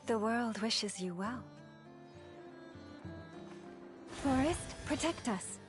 The world wishes you well. Forest, protect us.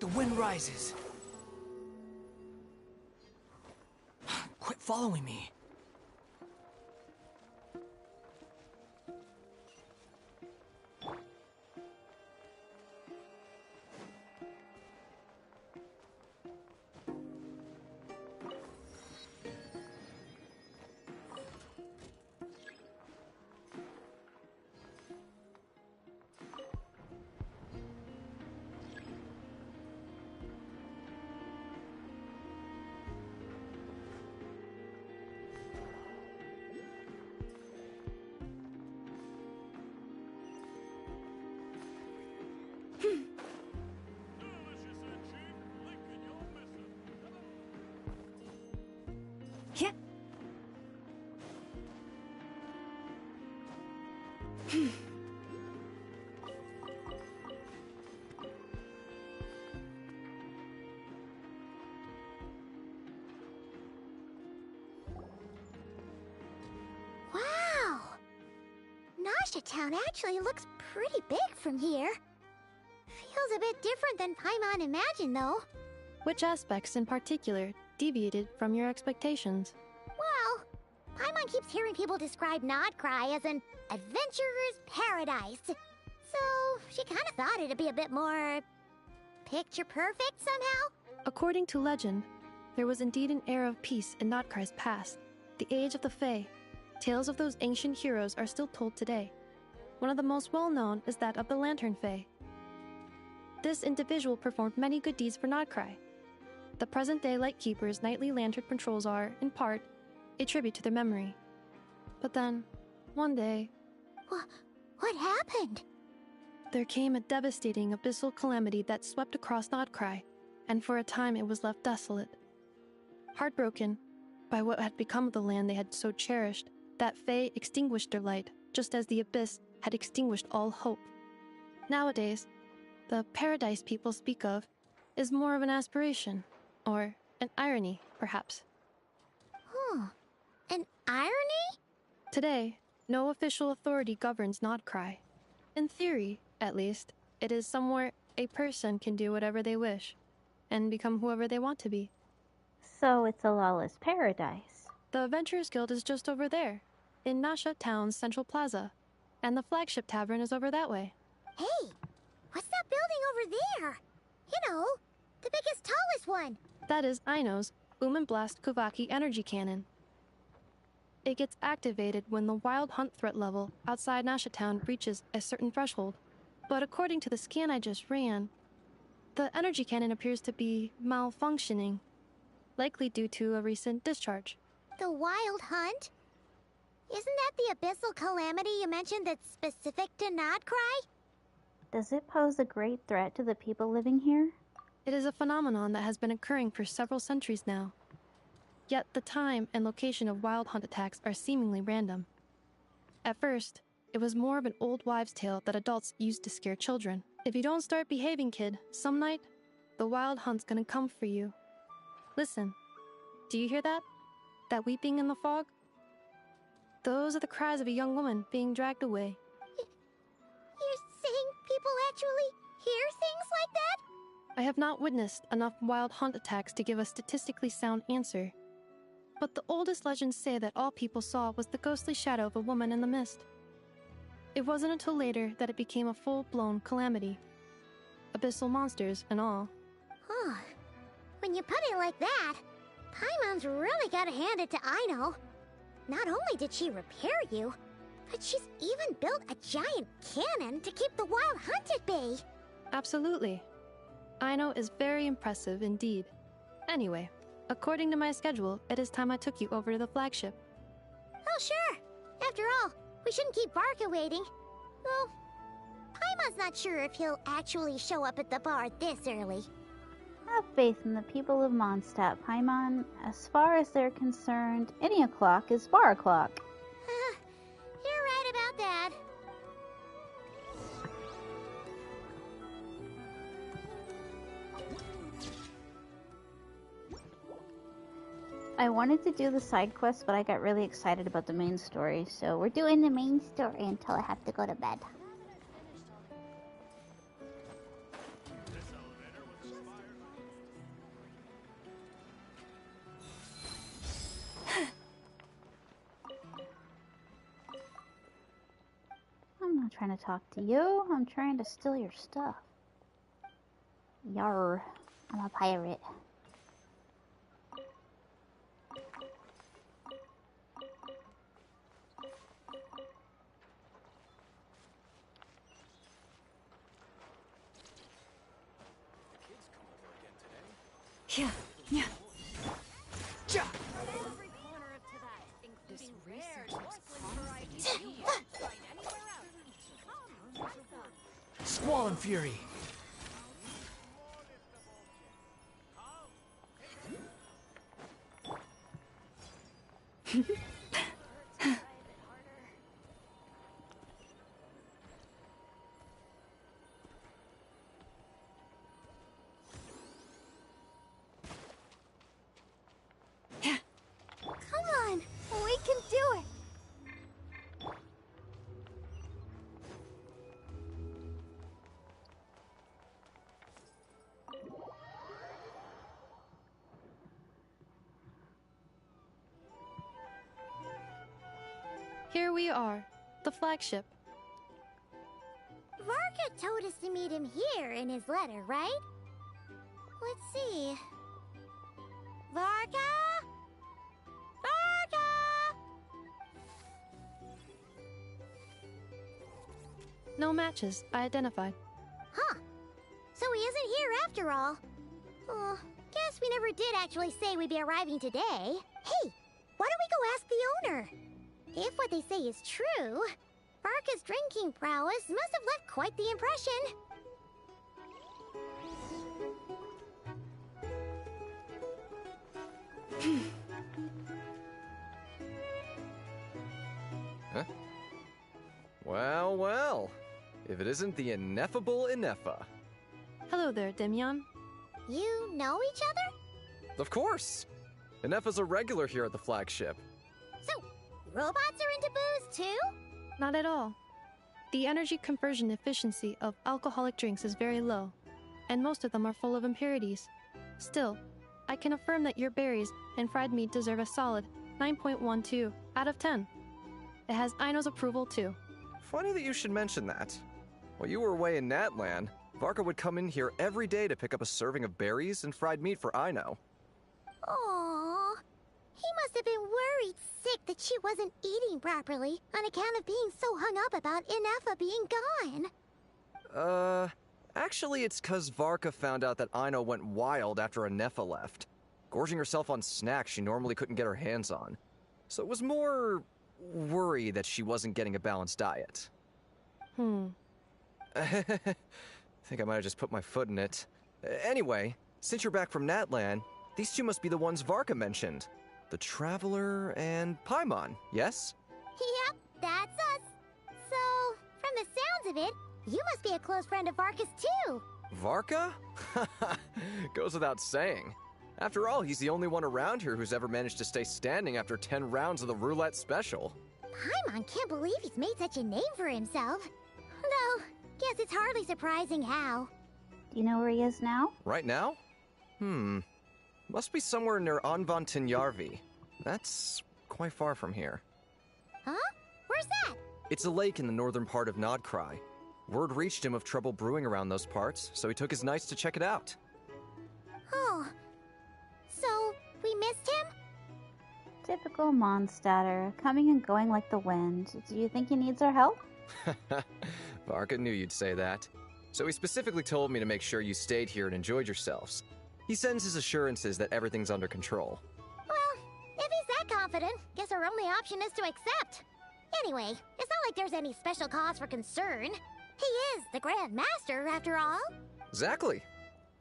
The wind rises. Quit following me. Yeah. Wow! Nasha Town actually looks pretty big from here. Feels a bit different than Paimon imagined, though. Which aspects in particular deviated from your expectations? Well, Paimon keeps hearing people describe Nodcry as an adventurer's paradise. So, she kind of thought it'd be a bit more picture perfect somehow. According to legend, there was indeed an era of peace in Nodcry's past, the age of the Fae. Tales of those ancient heroes are still told today. One of the most well-known is that of the Lantern Fae. This individual performed many good deeds for Nodcry. The present-day Lightkeeper's nightly lantern patrols are, in part, a tribute to their memory. But then, one day... What happened? There came a devastating abyssal calamity that swept across Nodcry, and for a time it was left desolate. Heartbroken by what had become of the land they had so cherished, that Fae extinguished their light, just as the abyss had extinguished all hope. Nowadays, the paradise people speak of is more of an aspiration, or an irony, perhaps. An irony? Today, no official authority governs Nodcry. In theory, at least, it is somewhere a person can do whatever they wish, and become whoever they want to be. So it's a lawless paradise. The Adventurers Guild is just over there, in Nasha Town's central plaza, and the flagship tavern is over that way. Hey, what's that building over there? You know, the biggest, tallest one. That is Aino's Blast Kuvaki energy cannon. It gets activated when the wild hunt threat level outside Nasha Town reaches a certain threshold. But according to the scan I just ran, the energy cannon appears to be malfunctioning, likely due to a recent discharge. The Wild Hunt? Isn't that the abyssal calamity you mentioned that's specific to Nodcry? Does it pose a great threat to the people living here? It is a phenomenon that has been occurring for several centuries now. Yet the time and location of wild hunt attacks are seemingly random. At first, it was more of an old wives' tale that adults used to scare children. If you don't start behaving, kid, some night, the wild hunt's gonna come for you. Listen, do you hear that? That weeping in the fog? Those are the cries of a young woman being dragged away. You're saying people actually hear things like that? I have not witnessed enough wild hunt attacks to give a statistically sound answer. But the oldest legends say that all people saw was the ghostly shadow of a woman in the mist. It wasn't until later that it became a full-blown calamity. Abyssal monsters and all. Huh. When you put it like that, Paimon's really gotta hand it to Aino. Not only did she repair you, but she's even built a giant cannon to keep the wild hunt at bay. Absolutely. Aino is very impressive indeed. Anyway, according to my schedule, it is time I took you over to the flagship. Oh, sure. After all, we shouldn't keep Varka waiting. Well, Paimon's not sure if he'll actually show up at the bar this early. Have faith in the people of Mondstadt, Paimon. As far as they're concerned, any o'clock is bar o'clock. You're right about that. I wanted to do the side quest, but I got really excited about the main story, so we're doing the main story until I have to go to bed. I'm not trying to talk to you. I'm trying to steal your stuff. Yarr. I'm a pirate. Yeah, yeah. Ja! Squall and Fury. Come on, we can do it. Here we are, the flagship. Varka told us to meet him here in his letter, right? Let's see. Varka? Varka! No matches, I identified. Huh. So he isn't here after all. Oh, guess we never did actually say we'd be arriving today. Hey, why don't we go ask the owner? If what they say is true, Varka's drinking prowess must have left quite the impression. Huh? Well, well. If it isn't the ineffable Ineffa. Hello there, Demyon. You know each other? Of course! Ineffa's a regular here at the flagship. So, robots are into booze too? Not at all. The energy conversion efficiency of alcoholic drinks is very low, and most of them are full of impurities. Still, I can affirm that your berries and fried meat deserve a solid 9.12 out of 10. It has Aino's approval too. Funny that you should mention that. While you were away in Natlan, Varka would come in here every day to pick up a serving of berries and fried meat for Aino. Aww. He must have been worried sick that she wasn't eating properly on account of being so hung up about Ineffa being gone. Actually it's 'cause Varka found out that Aino went wild after Ineffa left, gorging herself on snacks she normally couldn't get her hands on. So it was more worry that she wasn't getting a balanced diet. I think I might have just put my foot in it. Anyway, since you're back from Natlan, these two must be the ones Varka mentioned. The Traveler and Paimon, yes? Yep, that's us. So, from the sounds of it, you must be a close friend of Varka's too. Varka? Goes without saying. After all, he's the only one around here who's ever managed to stay standing after 10 rounds of the roulette special. Paimon can't believe he's made such a name for himself. Though, guess it's hardly surprising how. Do you know where he is now? Right now? Must be somewhere near Anvantinyarvi. That's quite far from here. Huh? Where's that? It's a lake in the northern part of Nodcry. Word reached him of trouble brewing around those parts, so he took his knights to check it out. Oh, Typical Mondstatter, coming and going like the wind. Do you think he needs our help? Varka knew you'd say that. So he specifically told me to make sure you stayed here and enjoyed yourselves. He sends his assurances that everything's under control. Well, if he's that confident, guess our only option is to accept. Anyway, it's not like there's any special cause for concern. He is the Grand Master, after all. Exactly.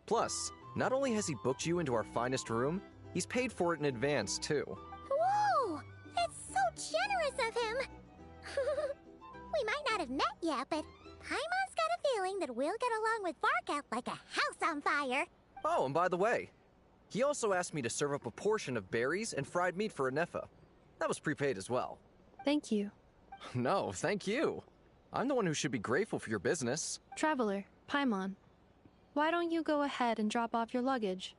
Plus, not only has he booked you into our finest room, he's paid for it in advance, too. Whoa! That's so generous of him! We might not have met yet, but Paimon's got a feeling that we'll get along with Varka like a house on fire. Oh, and by the way, he also asked me to serve up a portion of berries and fried meat for Anefa. That was prepaid as well. Thank you. No, thank you. I'm the one who should be grateful for your business. Traveler, Paimon, why don't you go ahead and drop off your luggage?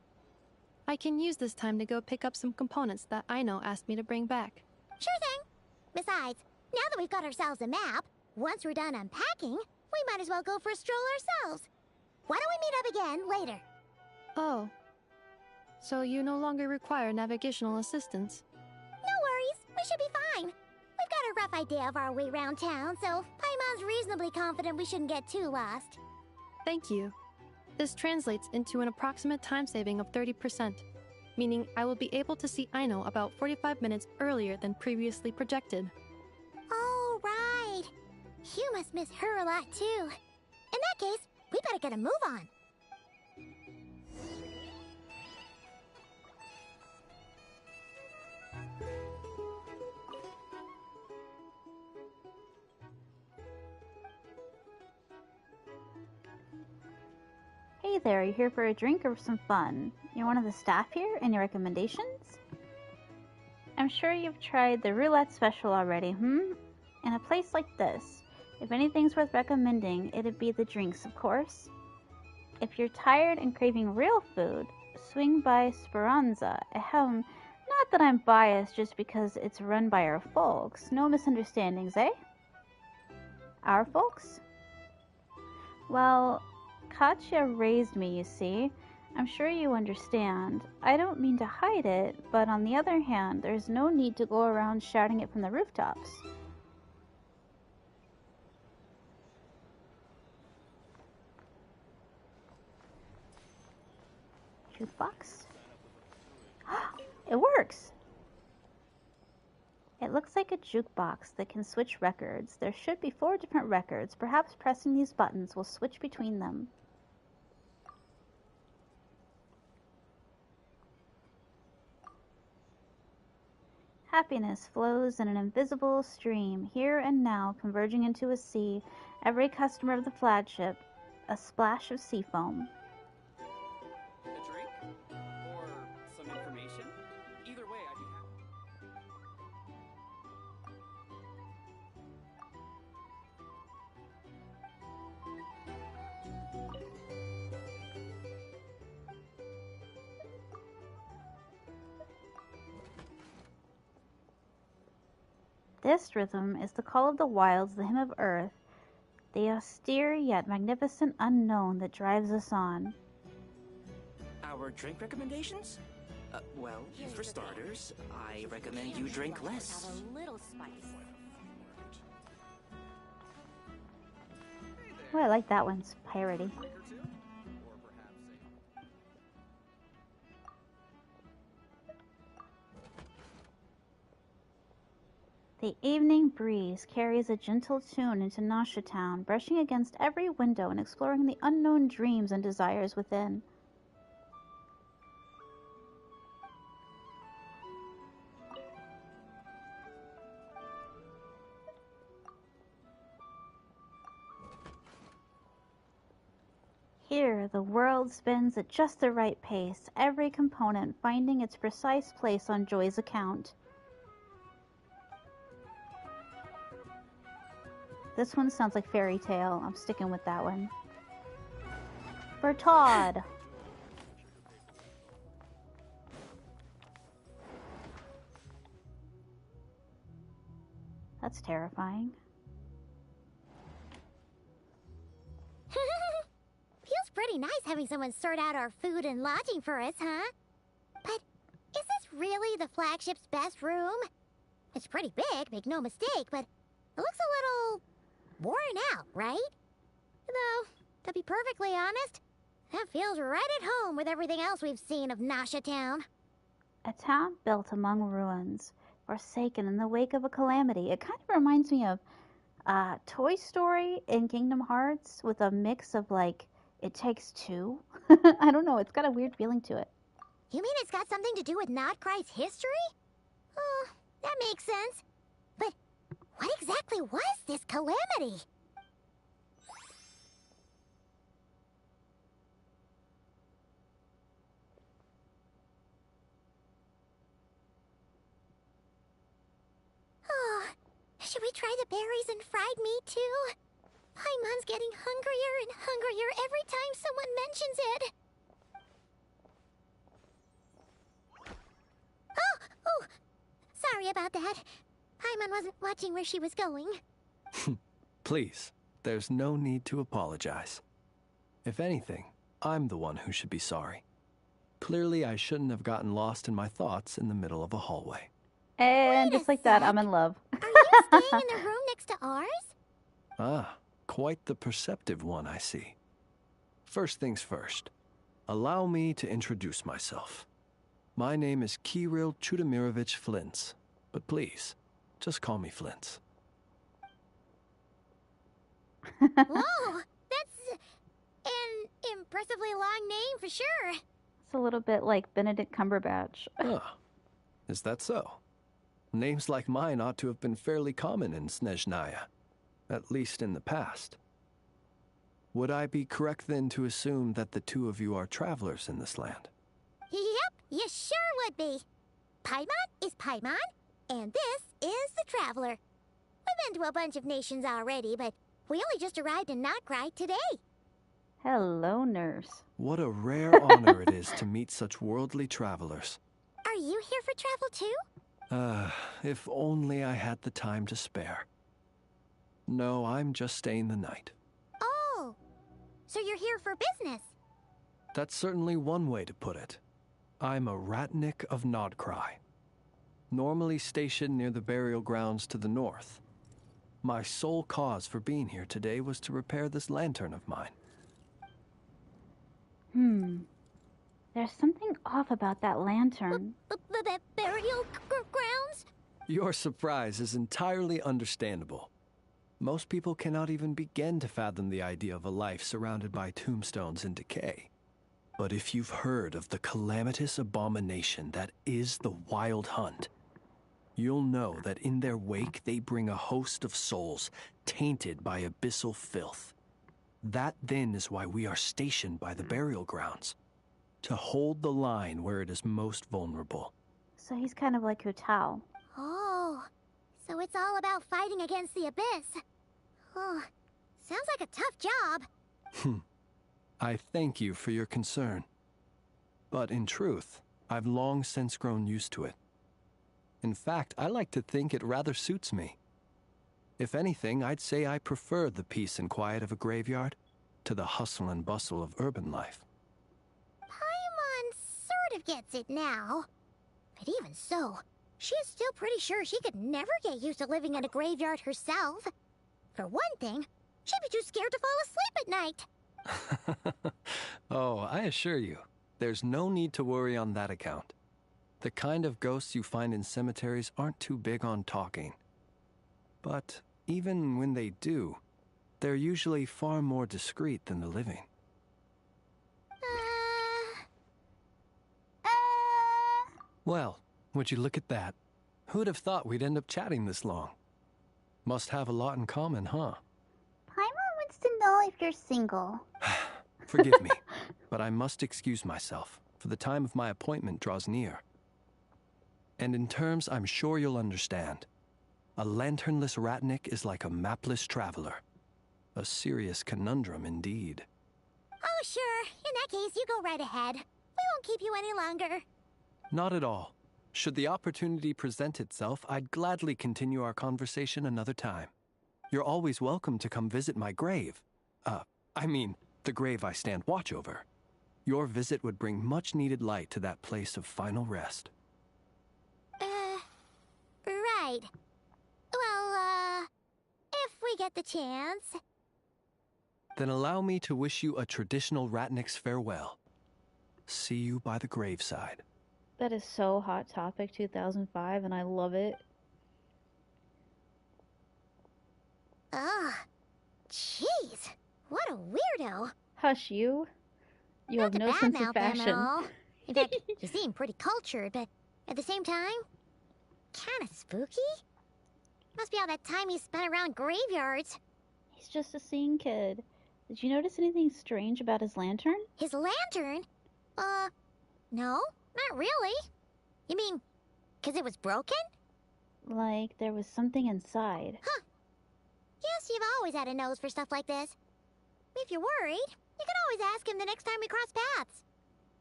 I can use this time to go pick up some components that Aino asked me to bring back. Sure thing. Besides, now that we've got ourselves a map, once we're done unpacking, we might as well go for a stroll ourselves. Why don't we meet up again later? Oh. So you no longer require navigational assistance? No worries, we should be fine. We've got a rough idea of our way around town, so Paimon's reasonably confident we shouldn't get too lost. Thank you. This translates into an approximate time saving of 30%, meaning I will be able to see Aino about 45 minutes earlier than previously projected. Oh, right. You must miss her a lot, too. In that case, we better get a move on. Hey there, you here for a drink or some fun? You're one of the staff here? Any recommendations? I'm sure you've tried the roulette special already, In a place like this, if anything's worth recommending, it'd be the drinks, of course. If you're tired and craving real food, swing by Speranza. Not that I'm biased just because it's run by our folks. No misunderstandings, eh? Our folks? Well, Katya raised me, you see. I'm sure you understand. I don't mean to hide it, but on the other hand, there's no need to go around shouting it from the rooftops. Jukebox? It works! It looks like a jukebox that can switch records. There should be 4 different records. Perhaps pressing these buttons will switch between them. Happiness flows in an invisible stream, here and now, converging into a sea. Every customer of the flagship, a splash of sea foam. A drink? Or some information? Either way, I'd be happy. This rhythm is the call of the wilds, the hymn of earth, the austere yet magnificent unknown that drives us on. Our drink recommendations? Well, for starters, I recommend you drink less. Have a little spice. Oh, I like that one's piratey. The evening breeze carries a gentle tune into Nasha Town, brushing against every window and exploring the unknown dreams and desires within. Here, the world spins at just the right pace, every component finding its precise place on Joy's account. This one sounds like fairy tale. I'm sticking with that one. For Todd. That's terrifying. Feels pretty nice having someone sort out our food and lodging for us, huh? But is this really the flagship's best room? It's pretty big, make no mistake, but it looks a little worn out, right? Though, to be perfectly honest, that feels right at home with everything else we've seen of Nasha Town. A town built among ruins, forsaken in the wake of a calamity. It kind of reminds me of Toy Story in Kingdom Hearts with a mix of, like, It Takes Two. I don't know, it's got a weird feeling to it. You mean it's got something to do with Nodcry's history? Oh, that makes sense. But what exactly was this calamity? Oh, should we try the berries and fried meat too? Paimon's getting hungrier and hungrier every time someone mentions it. Oh, sorry about that. Paimon wasn't watching where she was going. Please, there's no need to apologize. If anything, I'm the one who should be sorry. Clearly, I shouldn't have gotten lost in my thoughts in the middle of a hallway. And Wait just a like that, sec. I'm in love. Are you staying in the room next to ours? Ah, quite the perceptive one, I see. First things first, allow me to introduce myself. My name is Kirill Chudamirovich Flintz, but please, just call me Flintz. Whoa, that's an impressively long name for sure. It's a little bit like Benedict Cumberbatch. Ah, is that so? Names like mine ought to have been fairly common in Snezhnaya, at least in the past. Would I be correct then to assume that the two of you are travelers in this land? Yep, you sure would be. Paimon is Paimon, and this is the Traveler. We've been to a bunch of nations already, but we only just arrived in Notcry today. Hello, nurse. What a rare honor it is to meet such worldly travelers. Are you here for travel too? If only I had the time to spare. No, I'm just staying the night. Oh, so you're here for business? That's certainly one way to put it. I'm a Ratnik of Nodcry, normally stationed near the burial grounds to the north. My sole cause for being here today was to repair this lantern of mine. There's something off about that lantern. Burial grounds? Your surprise is entirely understandable. Most people cannot even begin to fathom the idea of a life surrounded by tombstones and decay. But if you've heard of the calamitous abomination that is the Wild Hunt, you'll know that in their wake they bring a host of souls tainted by abyssal filth. That then is why we are stationed by the burial grounds, to hold the line where it is most vulnerable. So he's kind of like Hu Tao. Oh, so it's all about fighting against the abyss. Oh, sounds like a tough job. I thank you for your concern. But in truth, I've long since grown used to it. In fact, I like to think it rather suits me. If anything, I'd say I prefer the peace and quiet of a graveyard to the hustle and bustle of urban life. Paimon sort of gets it now. But even so, she's still pretty sure she could never get used to living in a graveyard herself. For one thing, she'd be too scared to fall asleep at night. Oh, I assure you, there's no need to worry on that account. The kind of ghosts you find in cemeteries aren't too big on talking. But even when they do, they're usually far more discreet than the living. Well, would you look at that? Who'd have thought we'd end up chatting this long? Must have a lot in common, huh? Paimon wants to know if you're single. Forgive me, but I must excuse myself, for the time of my appointment draws near. And in terms I'm sure you'll understand, a lanternless Ratnik is like a mapless traveler. A serious conundrum indeed. Oh, sure. In that case, you go right ahead. We won't keep you any longer. Not at all. Should the opportunity present itself, I'd gladly continue our conversation another time. You're always welcome to come visit my grave. The grave I stand watch over. Your visit would bring much-needed light to that place of final rest. right. Well, if we get the chance. Then allow me to wish you a traditional Ratnik's farewell. See you by the graveside. That is so Hot Topic 2005, and I love it. Ugh. Jeez. What a weirdo. Hush, you. You Not have to no sense of badmouth them at fashion. all. In fact, you seem pretty cultured, but at the same time, kind of spooky. Must be all that time he spent around graveyards. He's just a scene kid. Did you notice anything strange about his lantern? His lantern? No, not really. You mean, 'cause it was broken? Like there was something inside. Huh. Yes, you've always had a nose for stuff like this. If you're worried, you can always ask him the next time we cross paths.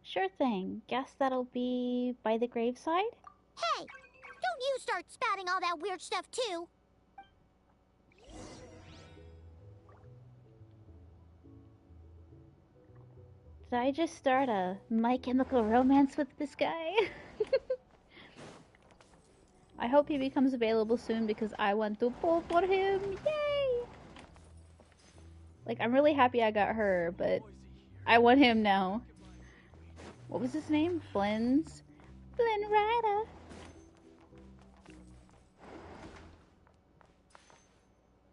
Sure thing. Guess that'll be by the graveside? Hey, don't you start spouting all that weird stuff too. Did I just start a My Chemical Romance with this guy? I hope he becomes available soon because I want to pull for him. Yay! Like, I'm really happy I got her, but I want him now. What was his name? Flynn Rider.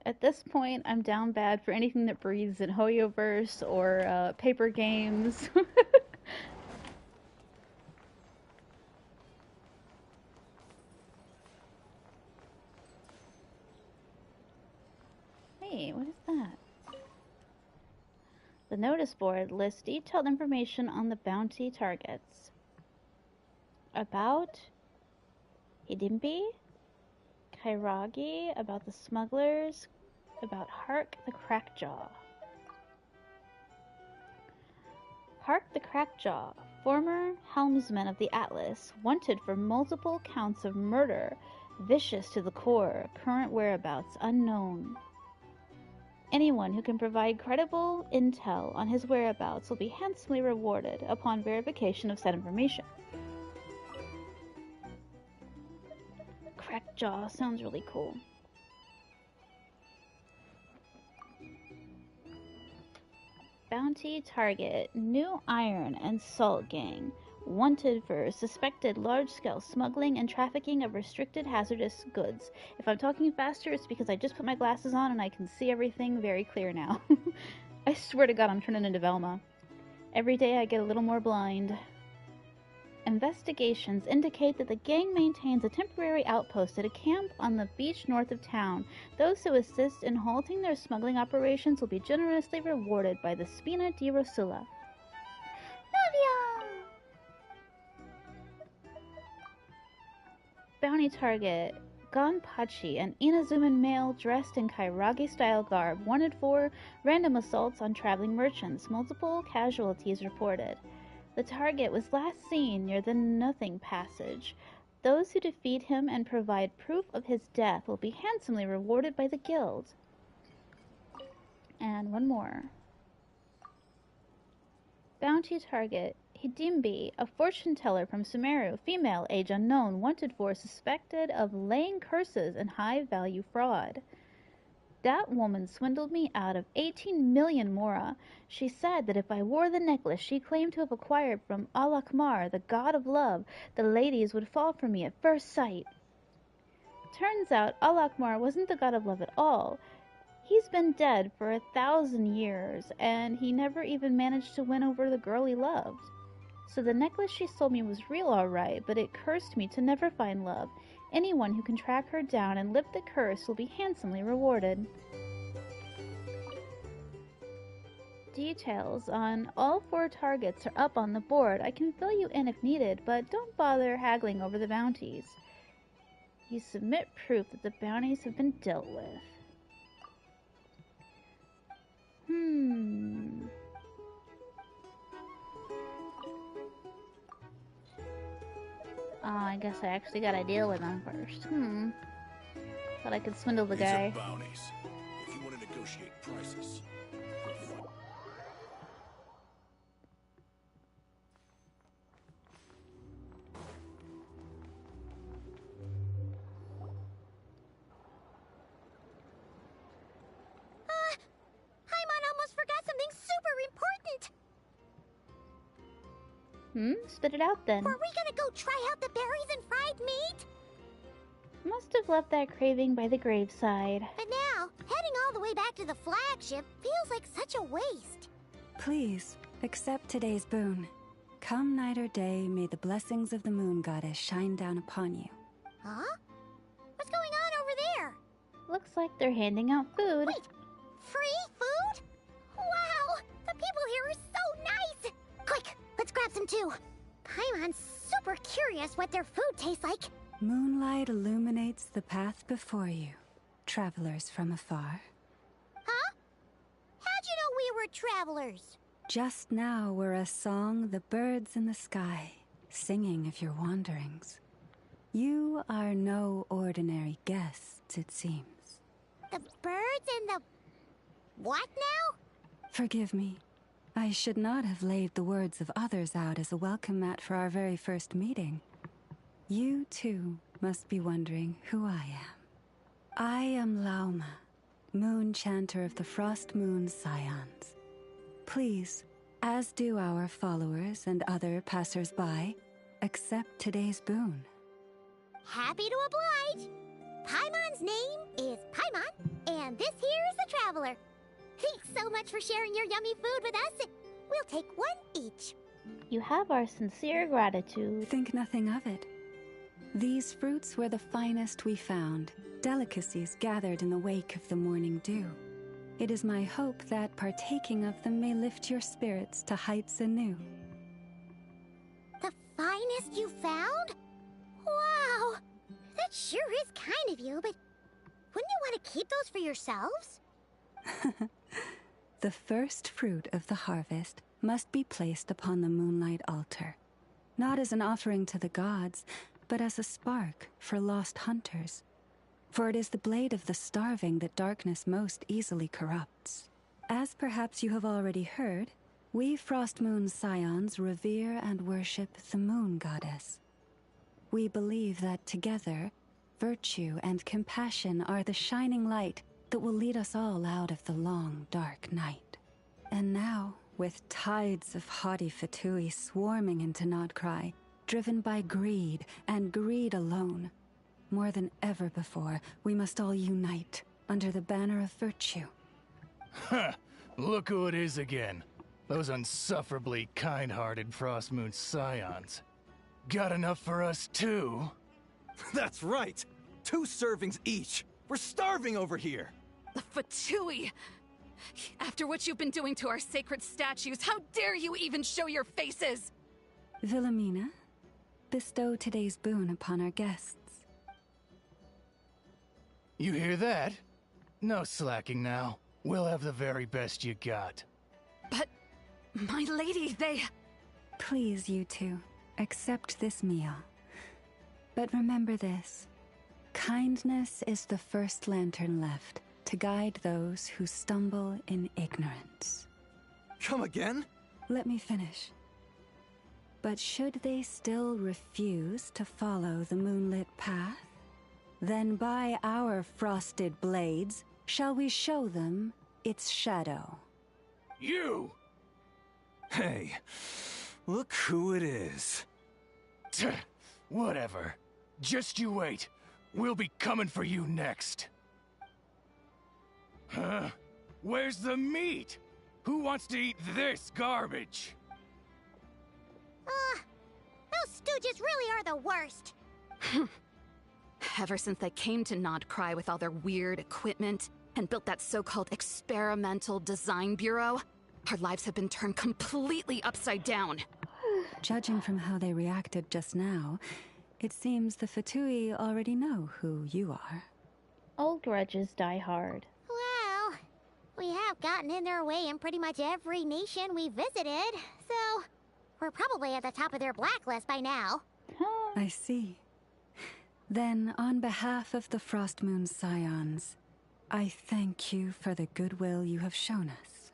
At this point, I'm down bad for anything that breathes in Hoyoverse or paper games. Hey, what is that? The notice board lists detailed information on the bounty targets. About Hidimbi, Kairagi, about the smugglers, about Hark the Crackjaw. Hark the Crackjaw, former helmsman of the Atlas, wanted for multiple counts of murder, vicious to the core, current whereabouts unknown. Anyone who can provide credible intel on his whereabouts will be handsomely rewarded upon verification of said information. Crackjaw sounds really cool. Bounty target, New Iron and Salt Gang. Wanted for suspected large-scale smuggling and trafficking of restricted hazardous goods. If I'm talking faster, it's because I just put my glasses on and I can see everything very clear now. I swear to God, I'm turning into Velma. Every day I get a little more blind. Investigations indicate that the gang maintains a temporary outpost at a camp on the beach north of town. Those who assist in halting their smuggling operations will be generously rewarded by the Spina di Rosula. Novia! Bounty target, Gonpachi, an Inazuman male dressed in Kairagi-style garb, wanted for random assaults on traveling merchants. Multiple casualties reported. The target was last seen near the Nothing Passage. Those who defeat him and provide proof of his death will be handsomely rewarded by the guild. And one more. Bounty target, Hidimbi, a fortune teller from Sumeru, female, age unknown, wanted for suspected of laying curses and high-value fraud. That woman swindled me out of 18 million mora. She said that if I wore the necklace she claimed to have acquired from Al-Akmar, the god of love, the ladies would fall for me at first sight. Turns out Al-Akmar wasn't the god of love at all. He's been dead for 1,000 years, and he never even managed to win over the girl he loved. So the necklace she sold me was real alright, but it cursed me to never find love. Anyone who can track her down and lift the curse will be handsomely rewarded. Details on all 4 targets are up on the board. I can fill you in if needed, but don't bother haggling over the bounties. You submit proof that the bounties have been dealt with. Oh, I guess I actually gotta deal with them first. Thought I could swindle the guy. These are bounties. If you want to negotiate prices. Spit it out then. Were we gonna go try out the berries and fried meat? Must have left that craving by the graveside. But now, heading all the way back to the flagship feels like such a waste. Please, accept today's boon. Come night or day, may the blessings of the moon goddess shine down upon you. Huh? What's going on over there? Looks like they're handing out food. Wait, free food? Wow, the people here are so nice! Quick, let's grab some too. Paimon's super curious what their food tastes like. Moonlight illuminates the path before you, travelers from afar. Huh? How'd you know we were travelers? Just now were a song the birds in the sky, singing of your wanderings. You are no ordinary guests, it seems. The birds and the... what now? Forgive me. I should not have laid the words of others out as a welcome mat for our very first meeting. You, too, must be wondering who I am. I am Lauma, moon chanter of the Frost Moon Scions. Please, as do our followers and other passers-by, accept today's boon. Happy to oblige. Paimon's name is Paimon, and this here is the Traveler. Thanks so much for sharing your yummy food with us. We'll take one each. You have our sincere gratitude. Think nothing of it. These fruits were the finest we found, delicacies gathered in the wake of the morning dew. It is my hope that partaking of them may lift your spirits to heights anew. The finest you found? Wow! That sure is kind of you, but wouldn't you want to keep those for yourselves? The first fruit of the harvest must be placed upon the moonlight altar, not as an offering to the gods, but as a spark for lost hunters. For it is the blade of the starving that darkness most easily corrupts. As perhaps you have already heard, we Frost Moon Scions revere and worship the moon goddess. We believe that together, virtue and compassion are the shining light that will lead us all out of the long, dark night. And now, with tides of haughty Fatui swarming into Nodcry, driven by greed, and greed alone, more than ever before, we must all unite under the banner of virtue. Ha! Look who it is again. Those unsufferably kind-hearted Frost Moon Scions. Got enough for us too? That's right! 2 servings each! We're starving over here! The Fatui! After what you've been doing to our sacred statues, how dare you even show your faces! Wilhelmina, bestow today's boon upon our guests. You hear that? No slacking now. We'll have the very best you got. But, my lady, they... Please, you two, accept this meal. But remember this. Kindness is the first lantern left to guide those who stumble in ignorance. Come again? Let me finish. But should they still refuse to follow the moonlit path, then by our frosted blades shall we show them its shadow. You! Hey, look who it is. Tch, whatever. Just you wait. We'll be coming for you next. Huh? Where's the meat? Who wants to eat this garbage? Those stooges really are the worst. Ever since they came to Nodcry with all their weird equipment and built that so-called experimental design bureau, our lives have been turned completely upside down. Judging from how they reacted just now, it seems the Fatui already know who you are. Old grudges die hard. Well, we have gotten in their way in pretty much every nation we visited, so we're probably at the top of their blacklist by now. I see. Then, on behalf of the Frost Moon Scions, I thank you for the goodwill you have shown us.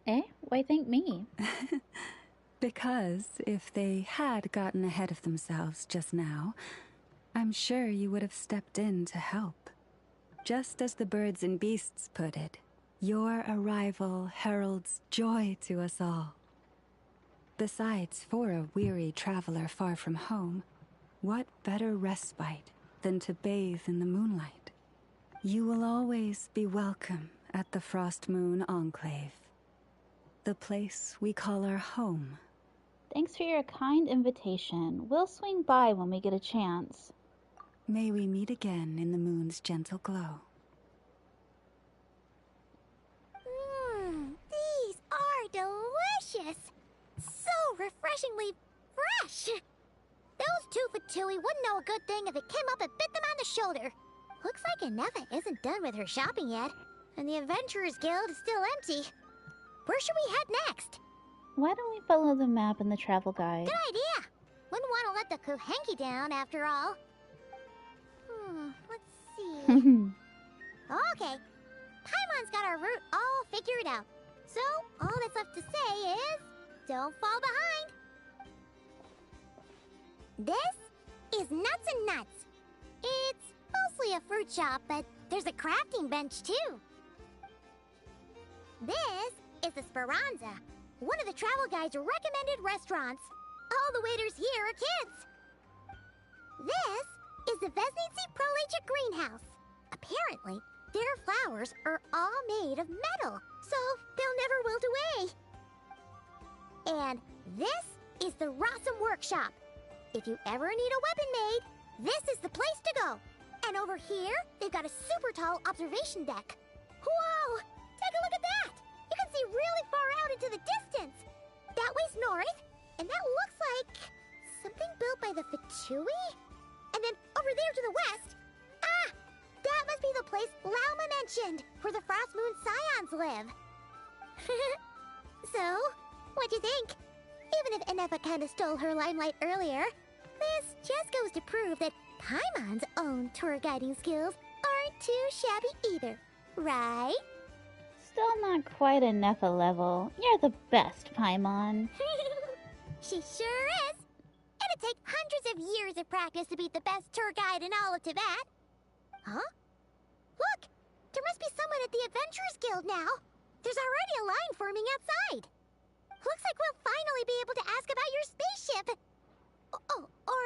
Eh? Why thank me? Because if they had gotten ahead of themselves just now, I'm sure you would have stepped in to help. Just as the birds and beasts put it, your arrival heralds joy to us all. Besides, for a weary traveler far from home, what better respite than to bathe in the moonlight? You will always be welcome at the Frost Moon Enclave, the place we call our home. Thanks for your kind invitation. We'll swing by when we get a chance. May we meet again in the moon's gentle glow. These are delicious! So refreshingly fresh! Those two Fatui wouldn't know a good thing if it came up and bit them on the shoulder. Looks like Anefa isn't done with her shopping yet, and the Adventurers Guild is still empty. Where should we head next? Why don't we follow the map in the travel guide? Good idea! Wouldn't want to let the Kuhenki down, after all. Let's see. Okay. Paimon's got our route all figured out. So, all that's left to say is, don't fall behind. This is Nuts and Nuts. It's mostly a fruit shop, but there's a crafting bench too. This is the Speranza, one of the travel guide's recommended restaurants. All the waiters here are kids. This is the Vesnitsi Prolecha greenhouse. Apparently, their flowers are all made of metal, so they'll never wilt away. And this is the Rossum Workshop. If you ever need a weapon made, this is the place to go. And over here, they've got a super tall observation deck. Whoa! Take a look at that! You can see really far out into the distance. That way's north, and that looks like something built by the Fatui? And then over there to the west, that must be the place Lauma mentioned, where the Frost Moon Scions live. So, what'd you think? Even if Anefa kinda stole her limelight earlier, this just goes to prove that Paimon's own tour guiding skills aren't too shabby either, right? Still not quite a Nefa level. You're the best, Paimon. She sure is. It'd take hundreds of years of practice to beat the best tour guide in all of Tibet. Huh? Look! There must be someone at the Adventurers Guild now. There's already a line forming outside. Looks like we'll finally be able to ask about your spaceship. Oh, or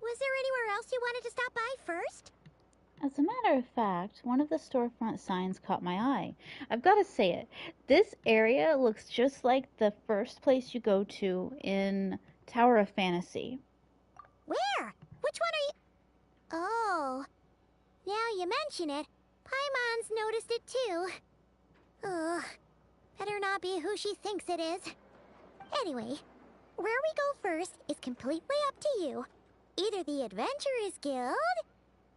was there anywhere else you wanted to stop by first? As a matter of fact, one of the storefront signs caught my eye. I've got to say it. This area looks just like the first place you go to in Tower of Fantasy. Where? Which one are you... Oh. Now you mention it, Paimon's noticed it too. Ugh. Better not be who she thinks it is. Anyway, where we go first is completely up to you. Either the Adventurers Guild,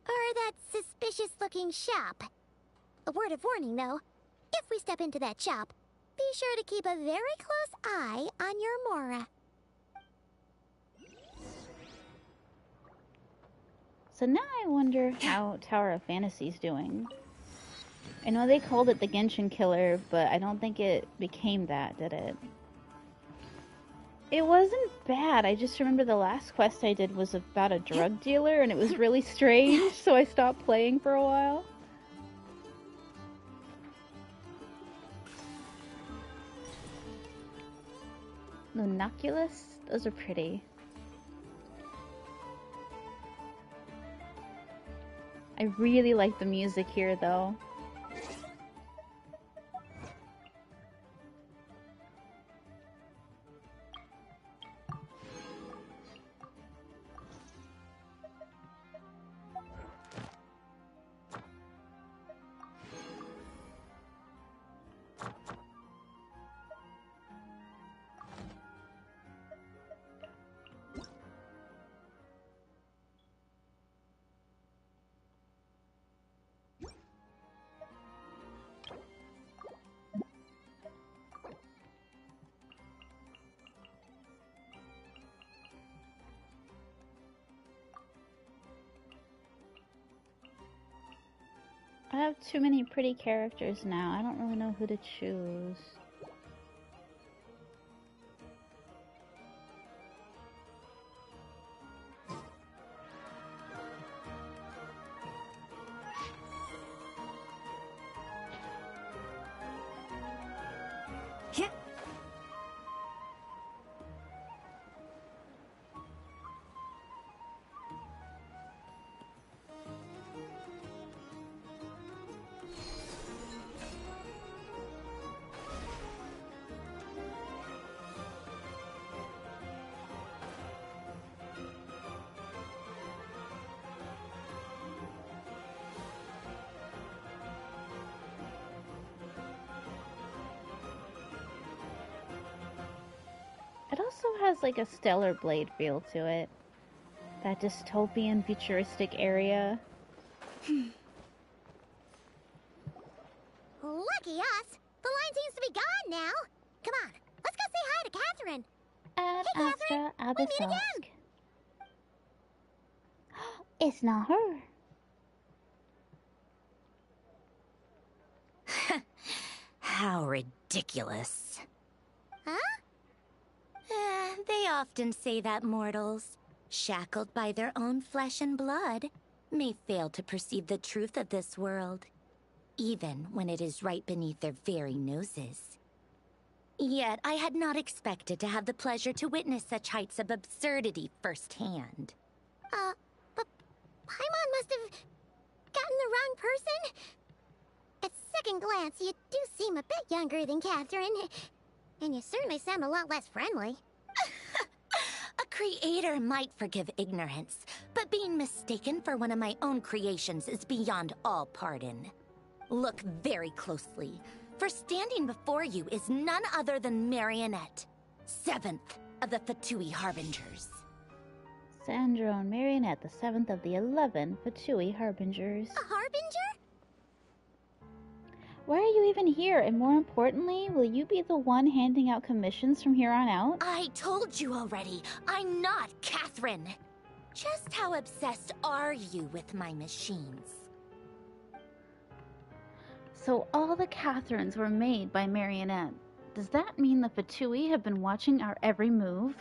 or that suspicious-looking shop. A word of warning, though. If we step into that shop, be sure to keep a very close eye on your Mora. So now I wonder how Tower of Fantasy's doing. I know they called it the Genshin Killer, but I don't think it became that, did it? It wasn't bad. I just remember the last quest I did was about a drug dealer, and it was really strange, so I stopped playing for a while. Lunoculus? Those are pretty. I really like the music here, though. I have too many pretty characters now. I don't really know who to choose. also has like a Stellar Blade feel to it. That dystopian, futuristic area. Lucky us! The line seems to be gone now. Come on, let's go say hi to Catherine. Ad Hey, Astra Catherine, we meet again. Abyssosque. It's not her. How ridiculous. Huh? They often say that mortals, shackled by their own flesh and blood, may fail to perceive the truth of this world, even when it is right beneath their very noses. Yet I had not expected to have the pleasure to witness such heights of absurdity firsthand. But Paimon must have gotten the wrong person. At second glance, you do seem a bit younger than Catherine, and you certainly sound a lot less friendly. A creator might forgive ignorance, but being mistaken for one of my own creations is beyond all pardon. Look very closely, for standing before you is none other than Marionette, 7th of the Fatui Harbingers. Sandrone Marionette, the 7th of the 11 Fatui Harbingers. A Harbinger? Why are you even here? And more importantly, will you be the one handing out commissions from here on out? I told you already, I'm not Catherine. Just how obsessed are you with my machines? So all the Catherines were made by Marionette. Does that mean the Fatui have been watching our every move?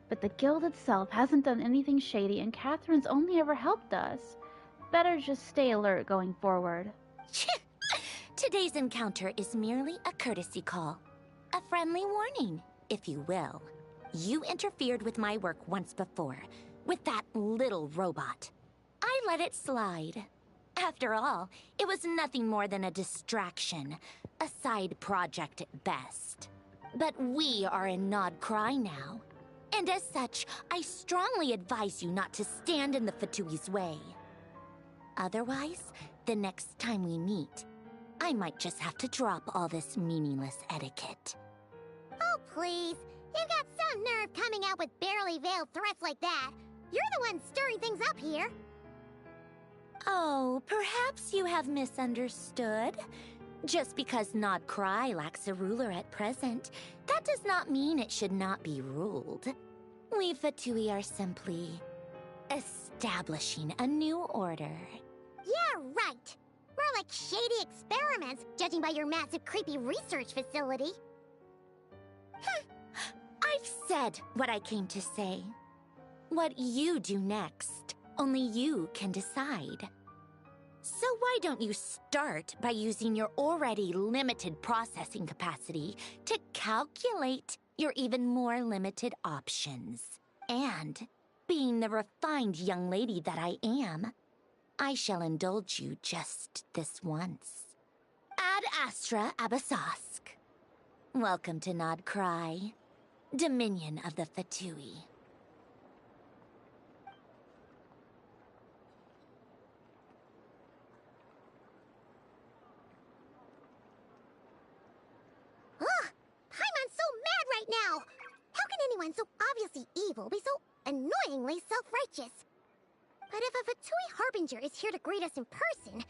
But the guild itself hasn't done anything shady, and Catherine's only ever helped us. Better just stay alert going forward. Today's encounter is merely a courtesy call. A friendly warning, if you will. You interfered with my work once before, with that little robot. I let it slide. After all, it was nothing more than a distraction, a side project at best. But we are in Nod Cry now, and as such, I strongly advise you not to stand in the Fatui's way. Otherwise, the next time we meet, I might just have to drop all this meaningless etiquette. Oh, please. You've got some nerve coming out with barely veiled threats like that. You're the one stirring things up here. Oh, perhaps you have misunderstood. Just because Nod Cry lacks a ruler at present, that does not mean it should not be ruled. We Fatui are simply establishing a new order. Yeah, right. More like shady experiments, judging by your massive, creepy research facility. I've said what I came to say. What you do next, only you can decide. So why don't you start by using your already limited processing capacity to calculate your even more limited options? And, being the refined young lady that I am, I shall indulge you just this once. Ad Astra Abyssosque. Welcome to Nod Cry, Dominion of the Fatui. Ugh! Paimon's so mad right now! How can anyone so obviously evil be so annoyingly self-righteous? But if a Fatui Harbinger is here to greet us in person,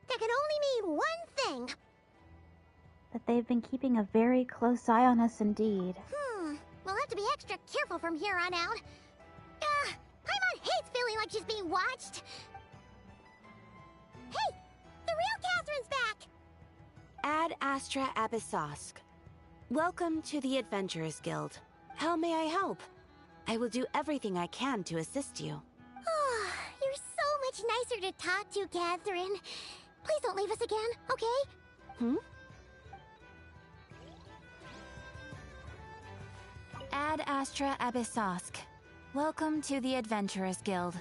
that can only mean one thing. That they've been keeping a very close eye on us indeed. We'll have to be extra careful from here on out. Paimon hates feeling like she's being watched. Hey! The real Catherine's back! Ad Astra Abyssosque. Welcome to the Adventurers Guild. How may I help? I will do everything I can to assist you. You're so much nicer to talk to, Catherine. Please don't leave us again, okay? Ad Astra Abyssosque. Welcome to the Adventurers Guild.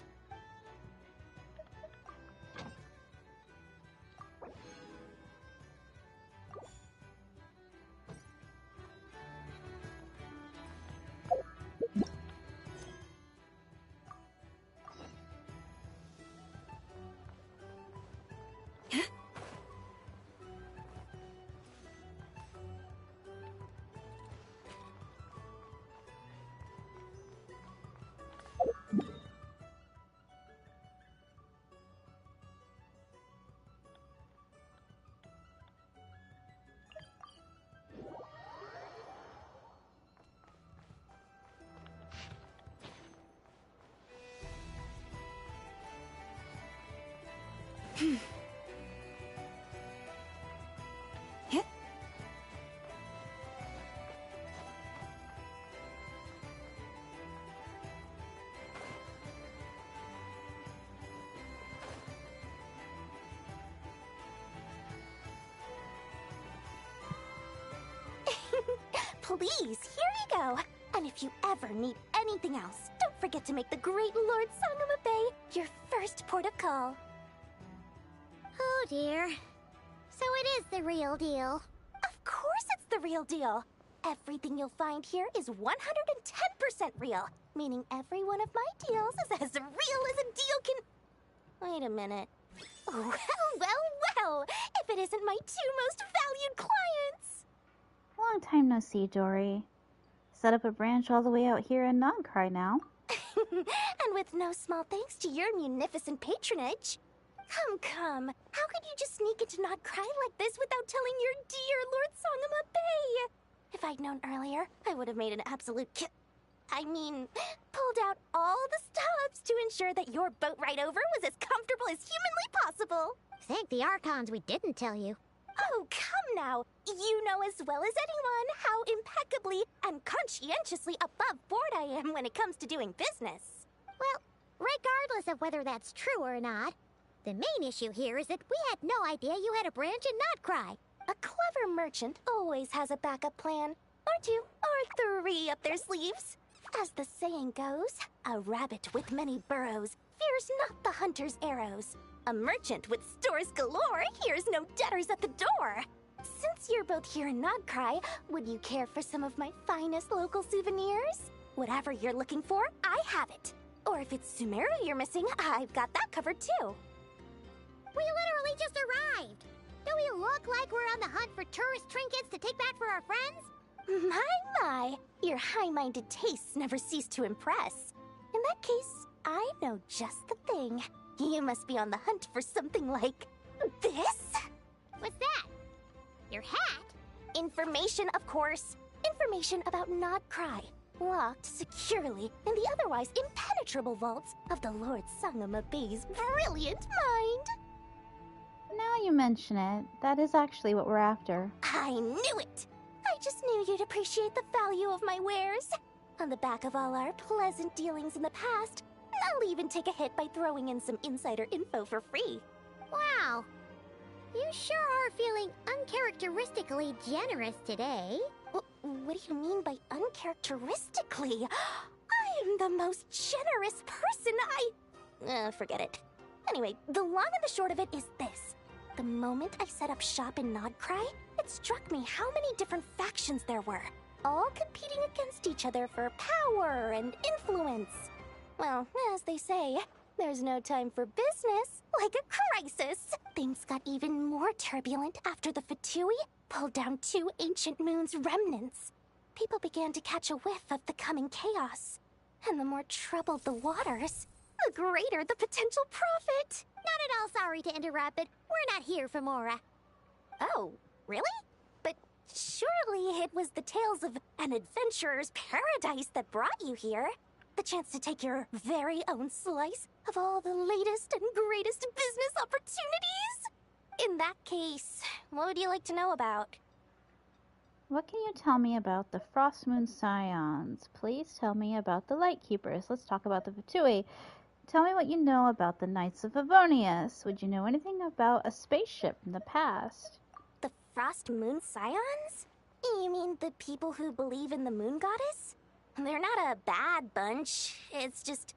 Please, here you go. And if you ever need anything else, don't forget to make the great Lord Sangama Bay your first port of call. Oh dear. So it is the real deal. Of course it's the real deal. Everything you'll find here is 110% real, meaning every one of my deals is as real as a deal can... Wait a minute. Well, if it isn't my two most valued clients! Long time no see, Dory. Set up a branch all the way out here in Nogcry now. And with no small thanks to your munificent patronage. Come. How could you just sneak into Nogcry like this without telling your dear Lord Sangama Bay? If I'd known earlier, I would have made an absolute pulled out all the stops to ensure that your boat ride over was as comfortable as humanly possible. Thank the Archons we didn't tell you. Oh, come now. You know as well as anyone how impeccably and conscientiously above board I am when it comes to doing business. Well, regardless of whether that's true or not, the main issue here is that we had no idea you had a branch in Notcry. A clever merchant always has a backup plan, or two, or three up their sleeves. As the saying goes, a rabbit with many burrows fears not the hunter's arrows. A merchant with stores galore hears no debtors at the door. Since you're both here in Nogcry, would you care for some of my finest local souvenirs? Whatever you're looking for, I have it. Or if it's Sumeru you're missing, I've got that covered too. We literally just arrived. Do we look like we're on the hunt for tourist trinkets to take back for our friends? My, your high-minded tastes never cease to impress. In that case, I know just the thing. You must be on the hunt for something like this? What's that? Your hat? Information, of course. Information about Nogcry, locked securely in the otherwise impenetrable vaults of the Lord Sangama Bay's brilliant mind. Now you mention it, that is actually what we're after. I knew it! I just knew you'd appreciate the value of my wares. On the back of all our pleasant dealings in the past, I'll even take a hit by throwing in some insider info for free. Wow. You sure are feeling uncharacteristically generous today. What do you mean by uncharacteristically? I am the most generous person forget it. Anyway, the long and the short of it is this. The moment I set up shop in Nogcry, it struck me how many different factions there were, all competing against each other for power and influence. Well, as they say, there's no time for business like a crisis. Things got even more turbulent after the Fatui pulled down 2 ancient moon's remnants. People began to catch a whiff of the coming chaos. And the more troubled the waters, the greater the potential profit. Not at all sorry to interrupt, but we're not here for Mora. Oh, really? But surely it was the tales of an adventurer's paradise that brought you here. The chance to take your very own slice of all the latest and greatest business opportunities? In that case, what would you like to know about? What can you tell me about the Frostmoon Scions? Please tell me about the Lightkeepers. Let's talk about the Fatui. Tell me what you know about the Knights of Avonius. Would you know anything about a spaceship from the past? The Frost Moon Scions? You mean the people who believe in the moon goddess? They're not a bad bunch. It's just,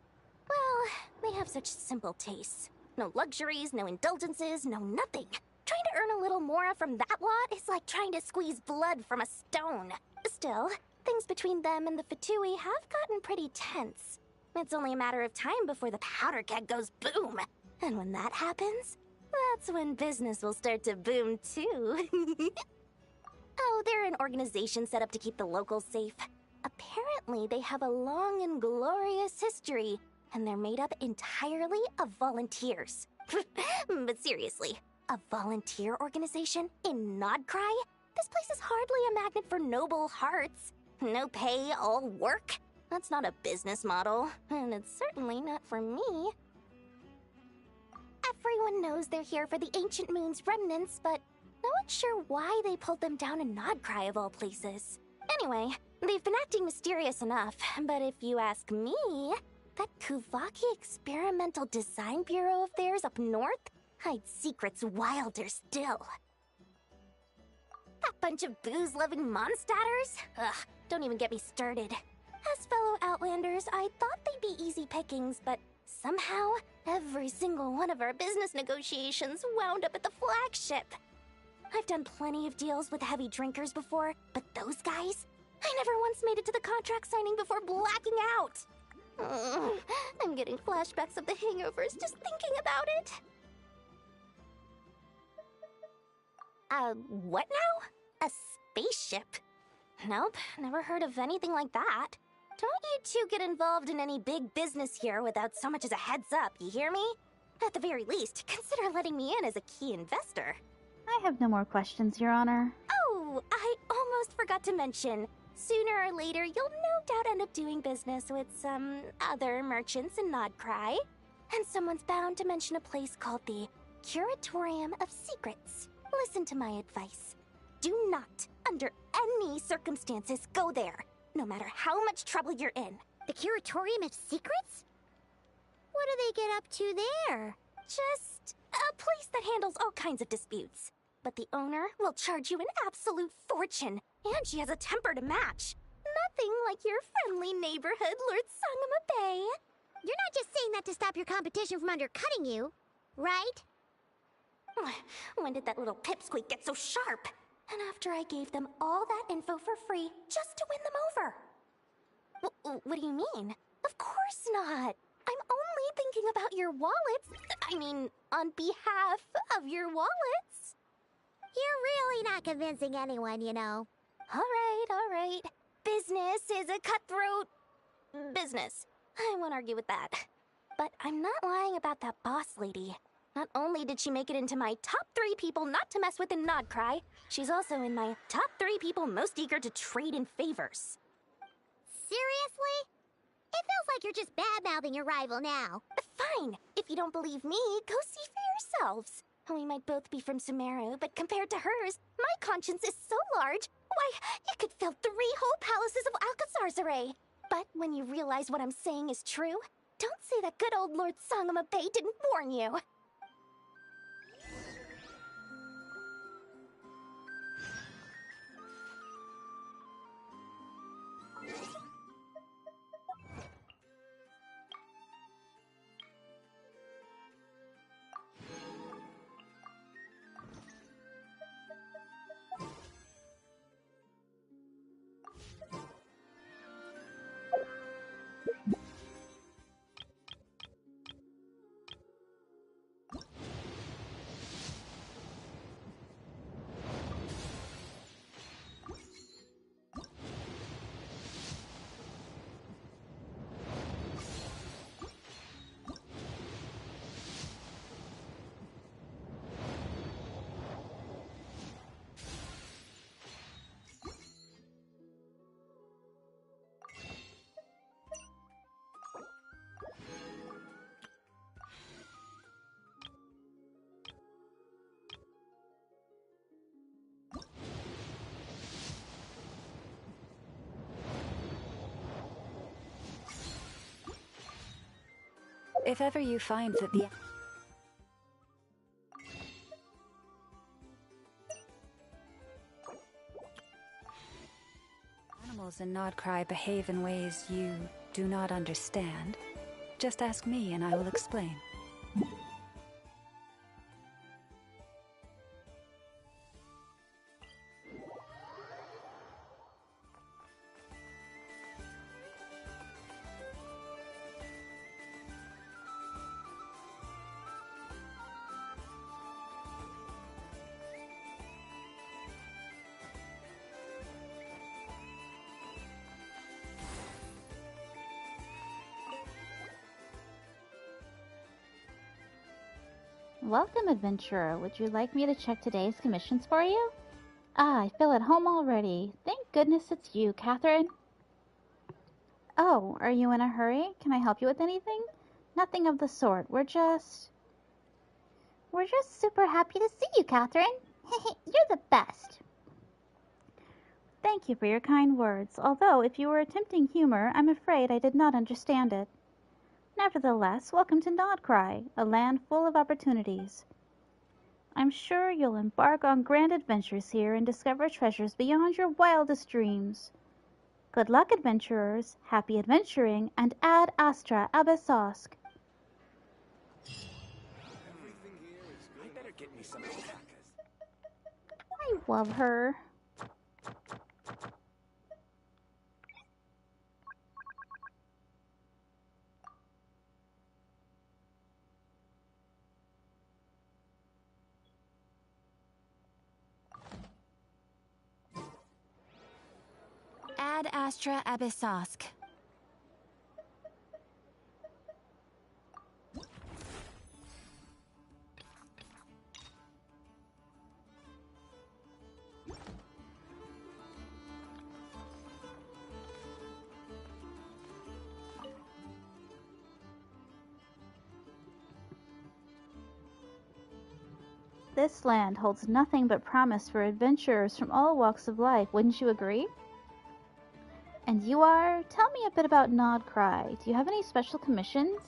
well, they have such simple tastes. No luxuries, no indulgences, no nothing. Trying to earn a little more from that lot is like trying to squeeze blood from a stone. Still, things between them and the Fatui have gotten pretty tense. It's only a matter of time before the powder keg goes boom. And when that happens, that's when business will start to boom too. Oh, they're an organization set up to keep the locals safe. Apparently, they have a long and glorious history, and they're made up entirely of volunteers. But seriously, a volunteer organization in Nogcry? This place is hardly a magnet for noble hearts. No pay, all work. That's not a business model, and it's certainly not for me. Everyone knows they're here for the Ancient Moon's remnants, but no one's sure why they pulled them down in Nodcry of all places. Anyway, they've been acting mysterious enough, but if you ask me, that Kuvaki Experimental Design Bureau of theirs up north hides secrets wilder still. That bunch of booze-loving monstators? Ugh, don't even get me started. As fellow Outlanders, I thought they'd be easy pickings, but somehow, every single one of our business negotiations wound up at the flagship. I've done plenty of deals with heavy drinkers before, but those guys? I never once made it to the contract signing before blacking out. I'm getting flashbacks of the hangovers just thinking about it. What now? A spaceship? Nope, never heard of anything like that. Don't you two get involved in any big business here without so much as a heads up, you hear me? At the very least, consider letting me in as a key investor. I have no more questions, Your Honor. Oh, I almost forgot to mention. Sooner or later, you'll no doubt end up doing business with some other merchants in Nodcry. And someone's bound to mention a place called the Curatorium of Secrets. Listen to my advice. Do not, under any circumstances, go there, no matter how much trouble you're in. The Curatorium of Secrets? What do they get up to there? Just a place that handles all kinds of disputes. But the owner will charge you an absolute fortune, and she has a temper to match. Nothing like your friendly neighborhood, Lord Sangama Bay. You're not just saying that to stop your competition from undercutting you, right? When did that little pipsqueak get so sharp? And after I gave them all that info for free just to win them over. What do you mean? Of course not. I'm only thinking about your wallets. I mean, on behalf of your wallets. You're really not convincing anyone, you know. All right. Business is a cutthroat business. I won't argue with that. But I'm not lying about that boss lady. Not only did she make it into my top 3 people not to mess with in Nodcry, she's also in my top 3 people most eager to trade in favors. Seriously? It feels like you're just bad-mouthing your rival now. Fine. If you don't believe me, go see for yourselves. We might both be from Sumeru, but compared to hers, my conscience is so large, why, it could fill 3 whole palaces of Alcazar's array. But when you realize what I'm saying is true, don't say that good old Lord Sangama Bay didn't warn you. If ever you find that the animals in Nodcry behave in ways you do not understand, just ask me and I will explain. Welcome, adventurer. Would you like me to check today's commissions for you? Ah, I feel at home already. Thank goodness it's you, Catherine. Oh, are you in a hurry? Can I help you with anything? Nothing of the sort. We're just... We're just super happy to see you, Catherine. You're the best. Thank you for your kind words, although if you were attempting humor, I'm afraid I did not understand it. Nevertheless, welcome to Nodcry, a land full of opportunities. I'm sure you'll embark on grand adventures here and discover treasures beyond your wildest dreams. Good luck, adventurers, happy adventuring, and ad astra abyssosque. I better get me some alpacas. I love her. Ad astra abyssosque. This land holds nothing but promise for adventurers from all walks of life, wouldn't you agree? And you are? Tell me a bit about Nodcry. Do you have any special commissions?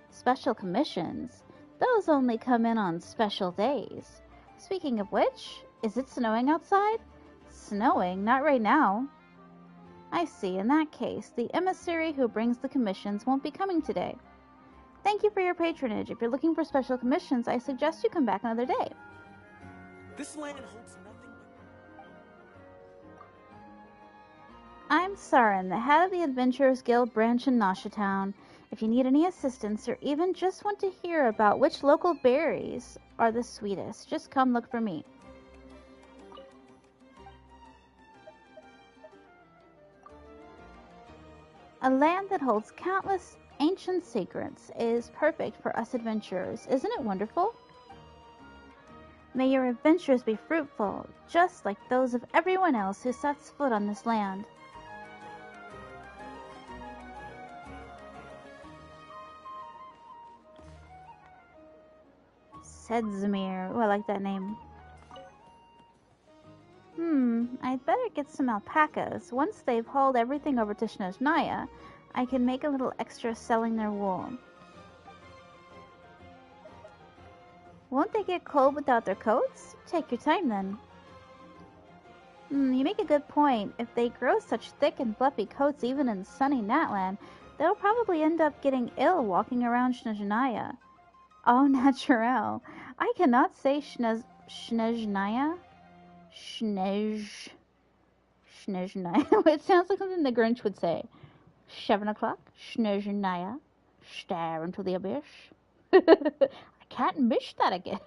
Special commissions? Those only come in on special days. Speaking of which, is it snowing outside? Snowing? Not right now. I see. In that case, the emissary who brings the commissions won't be coming today. Thank you for your patronage. If you're looking for special commissions, I suggest you come back another day. This land holds nothing but... I'm Sarin, the head of the Adventurers Guild branch in Nasha Town. If you need any assistance or even just want to hear about which local berries are the sweetest, just come look for me. A land that holds countless ancient secrets is perfect for us adventurers. Isn't it wonderful? May your adventures be fruitful, just like those of everyone else who sets foot on this land. Sedzimir. Oh, I like that name. I'd better get some alpacas. Once they've hauled everything over to Snezhnaya, I can make a little extra selling their wool. Won't they get cold without their coats? Take your time then. You make a good point. If they grow such thick and fluffy coats even in sunny Natland, they'll probably end up getting ill walking around Snezhnaya. Au naturel. I cannot say Snezhnaya. Snezhnaya. It sounds like something the Grinch would say. 7 o'clock, Snezhnaya. Stare into the abyss. I can't miss that again.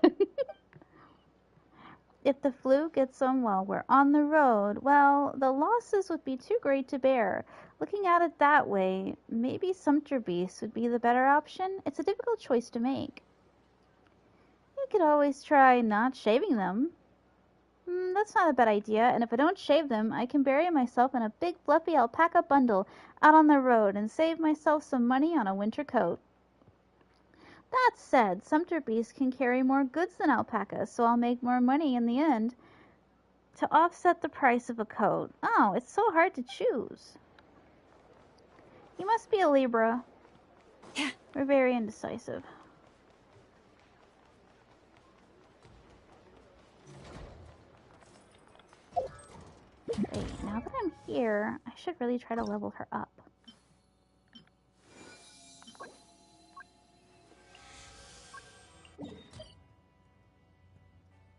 If the flu gets on while we're on the road, well, the losses would be too great to bear. Looking at it that way, maybe Sumpter Beast would be the better option. It's a difficult choice to make. You could always try not shaving them. That's not a bad idea, and if I don't shave them, I can bury myself in a big fluffy alpaca bundle out on the road and save myself some money on a winter coat. That said, Sumpter Beast can carry more goods than alpacas, so I'll make more money in the end to offset the price of a coat. Oh, it's so hard to choose. You must be a Libra. We're very indecisive. Wait, now that I'm here, I should really try to level her up.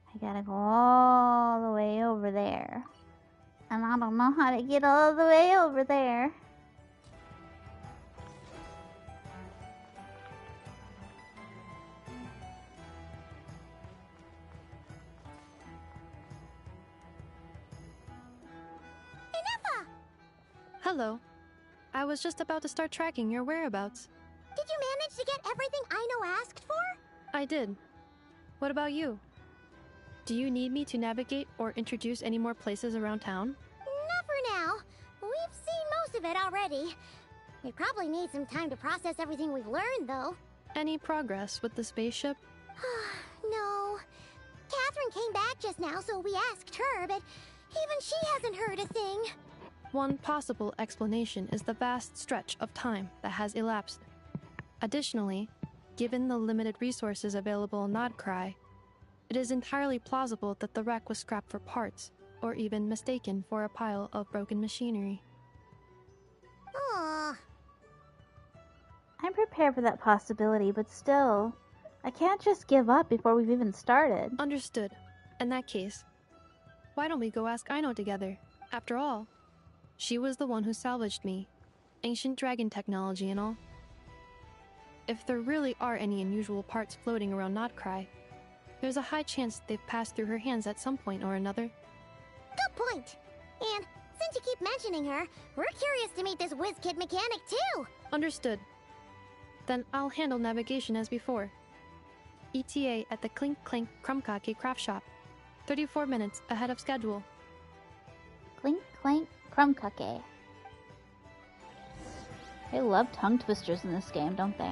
I gotta go all the way over there. And I don't know how to get all the way over there. Hello. I was just about to start tracking your whereabouts. Did you manage to get everything Aino asked for? I did. What about you? Do you need me to navigate or introduce any more places around town? Not for now. We've seen most of it already. We probably need some time to process everything we've learned, though. Any progress with the spaceship? came back just now, so we asked her, but even she hasn't heard a thing. One possible explanation is the vast stretch of time that has elapsed. Additionally, given the limited resources available in Nodcry, it is entirely plausible that the wreck was scrapped for parts, or even mistaken for a pile of broken machinery. Aww. I'm prepared for that possibility, but still, I can't just give up before we've even started. Understood. In that case, why don't we go ask Aino together? After all, she was the one who salvaged me. Ancient dragon technology and all. If there really are any unusual parts floating around Nodcry, there's a high chance they've passed through her hands at some point or another. Good point. And since you keep mentioning her, we're curious to meet this whiz-kid mechanic too. Understood. Then I'll handle navigation as before. ETA at the Clink Clink Krumkake craft shop. 34 minutes ahead of schedule. Clink clank Krumkake. They love tongue twisters in this game, don't they?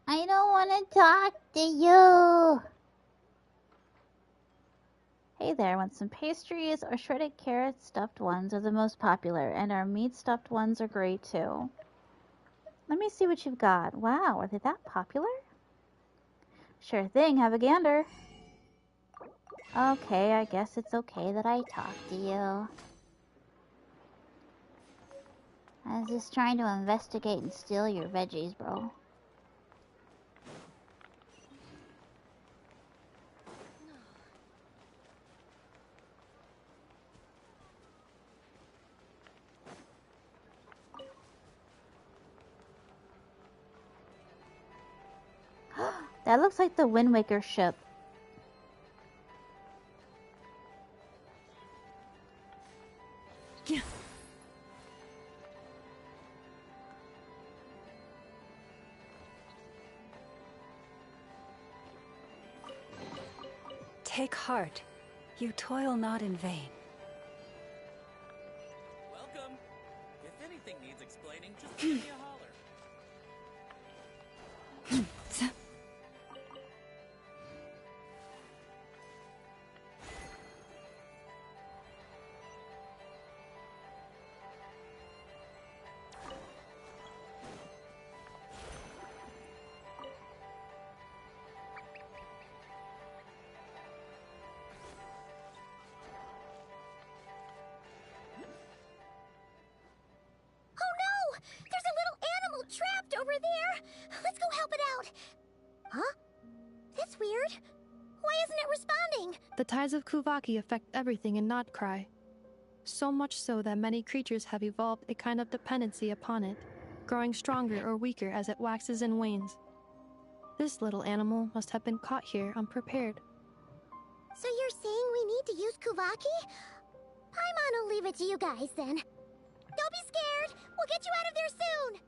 I don't want to talk to you. Hey there, want some pastries? Our shredded carrot stuffed ones are the most popular, and our meat stuffed ones are great too. Let me see what you've got. Wow, are they that popular? Sure thing, have a gander. Okay, I guess it's okay that I talk to you. I was just trying to investigate and steal your veggies, bro. That looks like the Wind Waker ship. Yeah. Take heart. You toil not in vain. Welcome. If anything needs explaining, just give me a holler. Trapped over there! Let's go help it out! Huh? That's weird. Why isn't it responding? The tides of Kuvaki affect everything in Nodcry. So much so that many creatures have evolved a kind of dependency upon it, growing stronger or weaker as it waxes and wanes. This little animal must have been caught here unprepared. So you're saying we need to use Kuvaki? Paimon will leave it to you guys then. Don't be scared! We'll get you out of there soon!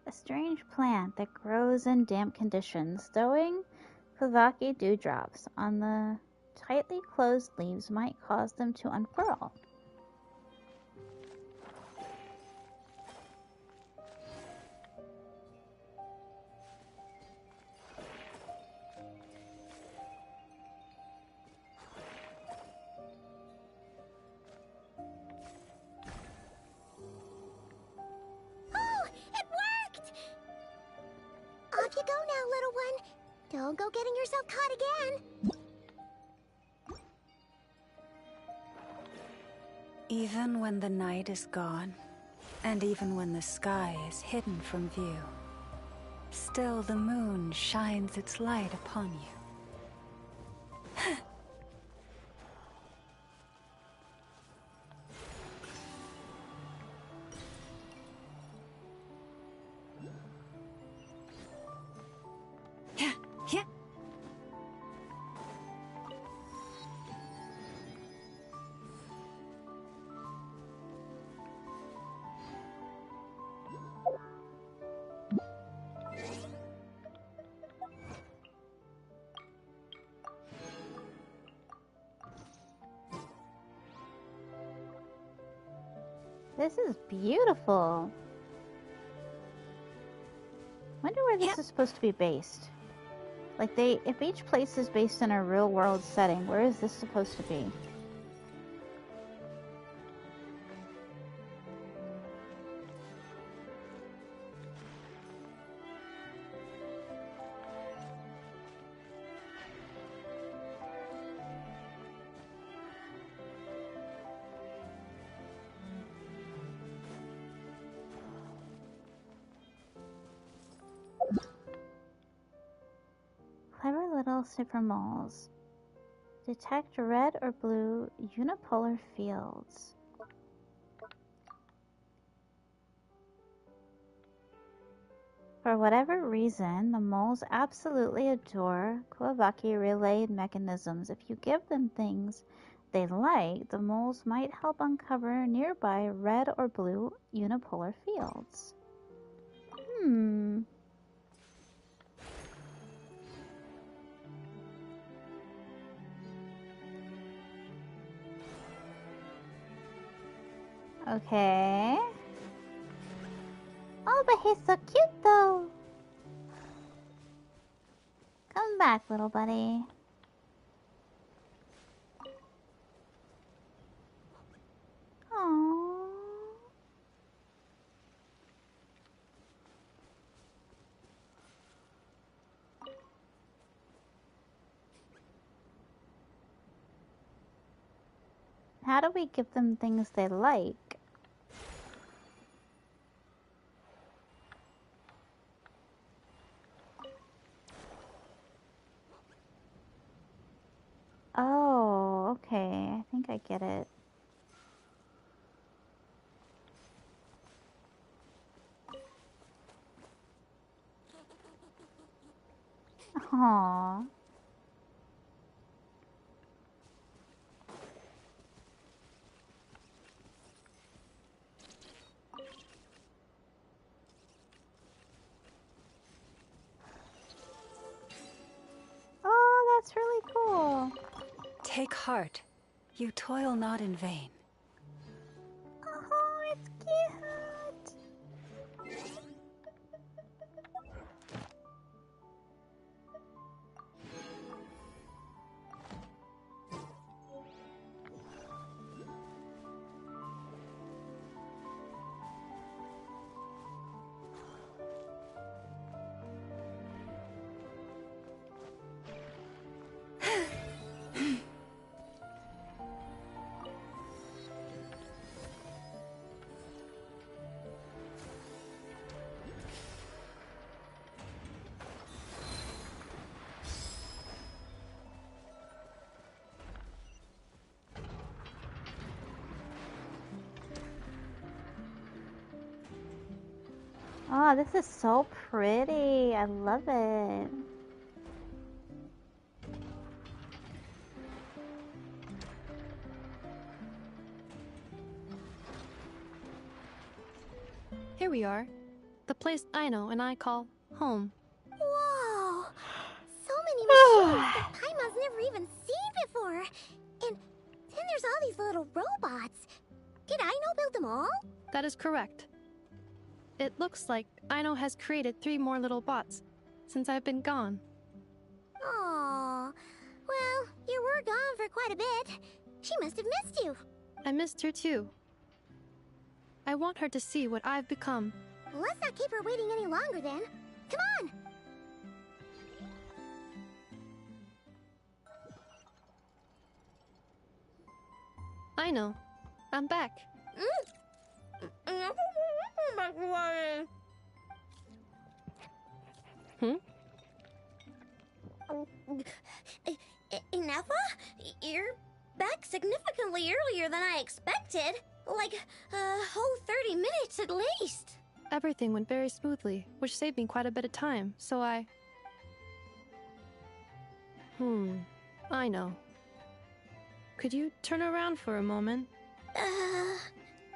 A strange plant that grows in damp conditions. Throwing Kuvaki dewdrops on the tightly closed leaves might cause them to unfurl. Off you go now, little one. Don't go getting yourself caught again. Even when the night is gone, and even when the sky is hidden from view, still the moon shines its light upon you. This is beautiful. Wonder where this is supposed to be based. Like if each place is based in a real world setting, where is this supposed to be? Clever little super moles. Detect red or blue unipolar fields. For whatever reason, the moles absolutely adore Kawabaki relayed mechanisms. If you give them things they like, the moles might help uncover nearby red or blue unipolar fields. Okay. Oh, but he's so cute though. Come back, little buddy. Aww. How do we give them things they like? Oh, okay. I think I get it. Aww. Oh, that's really cool. Take heart. You toil not in vain. Oh, it's cute. Oh, this is so pretty. I love it. Here we are. The place Aino and I call home. Whoa! So many machines that Paimon's never even seen before. And then there's all these little robots. Did Aino build them all? That is correct. It looks like Aino has created 3 more little bots since I've been gone. Aww. Well, you were gone for quite a bit. She must have missed you. I missed her too. I want her to see what I've become. Well, let's not keep her waiting any longer then. Come on! Aino, I'm back. Ineffa? You're back significantly earlier than I expected. Like a whole 30 minutes at least. Everything went very smoothly, which saved me quite a bit of time, so I know. Could you turn around for a moment?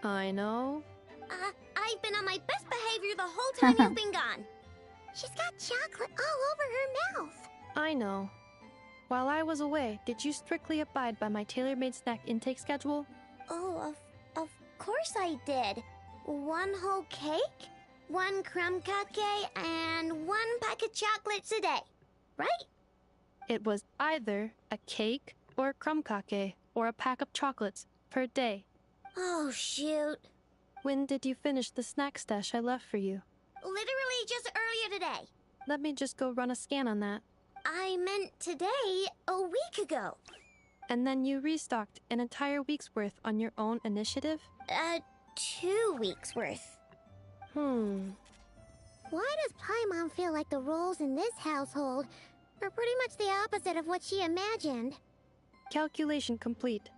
I know. I've been on my best behavior the whole time you've been gone. She's got chocolate all over her mouth. I know. While I was away, did you strictly abide by my tailor-made snack intake schedule? Oh, of course I did. 1 whole cake, 1 crumb cake, and 1 pack of chocolates a day. Right? It was either a cake or a crumb cake or a pack of chocolates per day. Oh, shoot. When did you finish the snack stash I left for you? Literally just earlier today. Let me just go run a scan on that. I meant today, a week ago. And then you restocked an entire week's worth on your own initiative? 2 weeks worth. Why does Paimon feel like the roles in this household are pretty much the opposite of what she imagined? Calculation complete.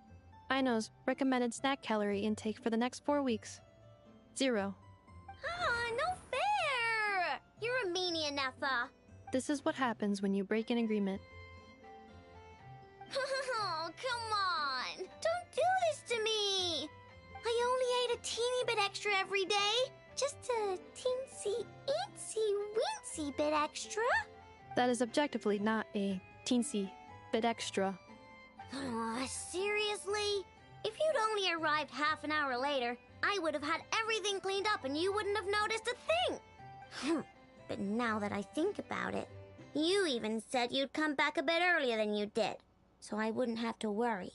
Aino's recommended snack calorie intake for the next 4 weeks. 0. No fair! You're a meanie, Nefa. This is what happens when you break an agreement. Oh, come on! Don't do this to me! I only ate a teeny bit extra every day. Just a teensy, weensy bit extra. That is objectively not a teensy bit extra. Seriously? If you'd only arrived half an hour later, I would have had everything cleaned up and you wouldn't have noticed a thing. But now that I think about it, you even said you'd come back a bit earlier than you did, so I wouldn't have to worry.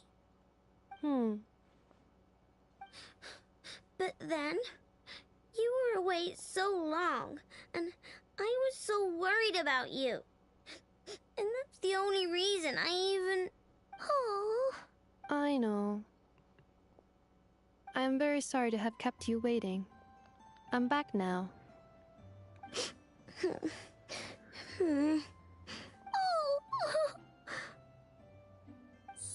But then, you were away so long, and I was so worried about you. And that's the only reason I even... Oh. I know. I am very sorry to have kept you waiting. I'm back now.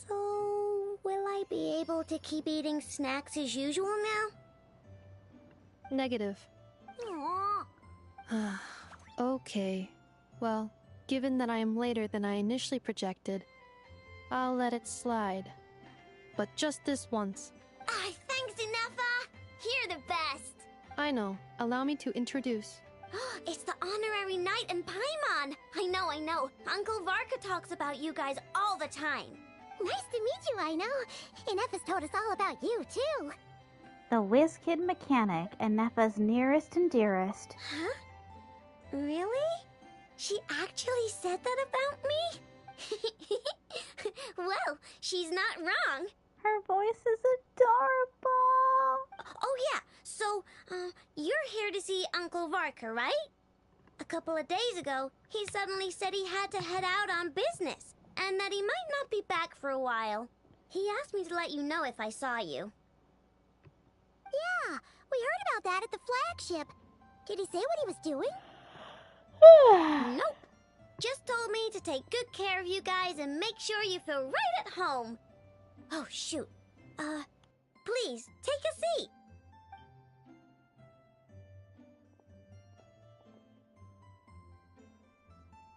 So, will I be able to keep eating snacks as usual now? Negative. Aww. Okay. Well, given that I am later than I initially projected, I'll let it slide. But just this once. Thanks, Nefa! You're the best! I know. Allow me to introduce. It's the honorary knight and Paimon! I know. Uncle Varka talks about you guys all the time. Nice to meet you, I know. And Nefa's told us all about you, too. The whiz kid mechanic and Nefa's nearest and dearest. Huh? Really? She actually said that about me? Well, she's not wrong. Her voice is adorable. Oh yeah, so, you're here to see Uncle Varka, right? A couple of days ago, he suddenly said he had to head out on business, and that he might not be back for a while. He asked me to let you know if I saw you. Yeah, we heard about that at the flagship. Did he say what he was doing? Nope. Just told me to take good care of you guys and make sure you feel right at home. Oh, shoot. Please, take a seat.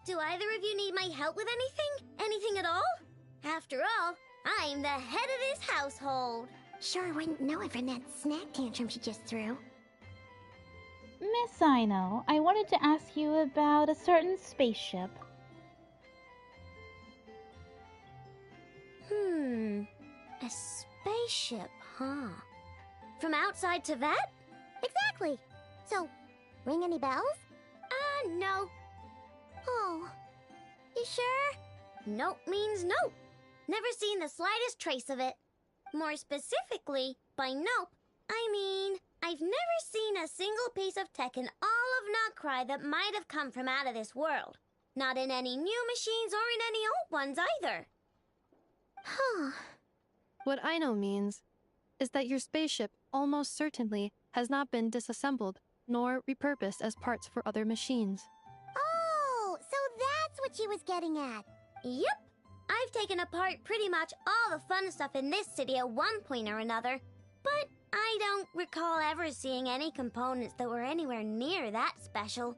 Do either of you need my help with anything? Anything at all? After all, I'm the head of this household. Sure wouldn't know it from that snack tantrum she just threw. Miss Aino, I wanted to ask you about a certain spaceship. A spaceship, huh? From outside Tibet? Exactly. So, ring any bells? No. Oh, you sure? Nope means nope. Never seen the slightest trace of it. More specifically, by nope, I mean, I've never seen a single piece of tech in all of Notcry that might have come from out of this world. Not in any new machines or in any old ones either. Huh. What Aino means is that your spaceship almost certainly has not been disassembled nor repurposed as parts for other machines. Oh, so that's what she was getting at. Yep. I've taken apart pretty much all the fun stuff in this city at one point or another, but I don't recall ever seeing any components that were anywhere near that special.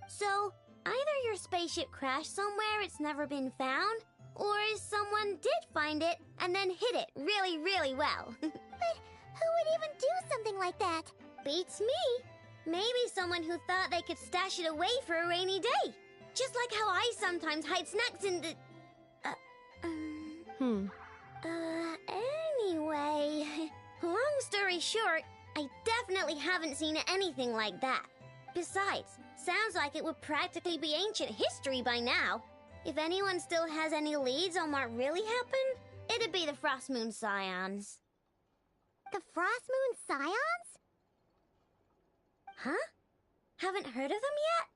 So, either your spaceship crashed somewhere it's never been found, or someone did find it and then hid it really, really well. But who would even do something like that? Beats me. Maybe someone who thought they could stash it away for a rainy day. Just like how I sometimes hide snacks in the... Anyway... Long story short, I definitely haven't seen anything like that. Besides, sounds like it would practically be ancient history by now. If anyone still has any leads on what really happened, it'd be the Frost Moon Scions. The Frost Moon Scions? Huh? Haven't heard of them yet?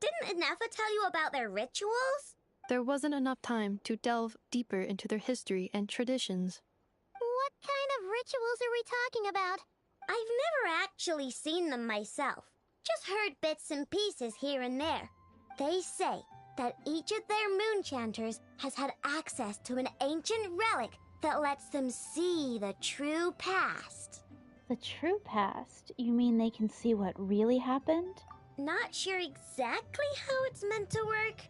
Didn't Inefa tell you about their rituals? There wasn't enough time to delve deeper into their history and traditions. What kind of rituals are we talking about? I've never actually seen them myself. Just heard bits and pieces here and there. They say that each of their moon chanters has had access to an ancient relic that lets them see the true past. The true past? You mean they can see what really happened? Not sure exactly how it's meant to work.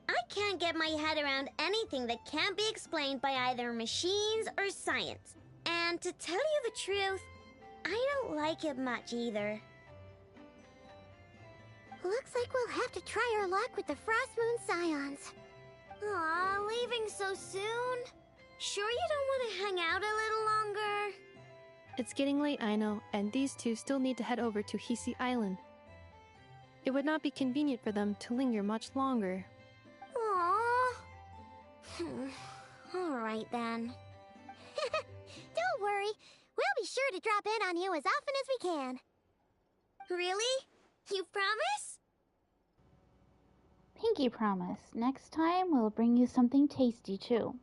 I can't get my head around anything that can't be explained by either machines or science. And to tell you the truth, I don't like it much either. Looks like we'll have to try our luck with the Frost Moon Scions. Aw, leaving so soon? Sure you don't want to hang out a little longer? It's getting late, I know, and these two still need to head over to Hisi Island. It would not be convenient for them to linger much longer. Aww. Alright then. Don't worry. We'll be sure to drop in on you as often as we can. Really? You promise? Pinky promise. Next time, we'll bring you something tasty, too.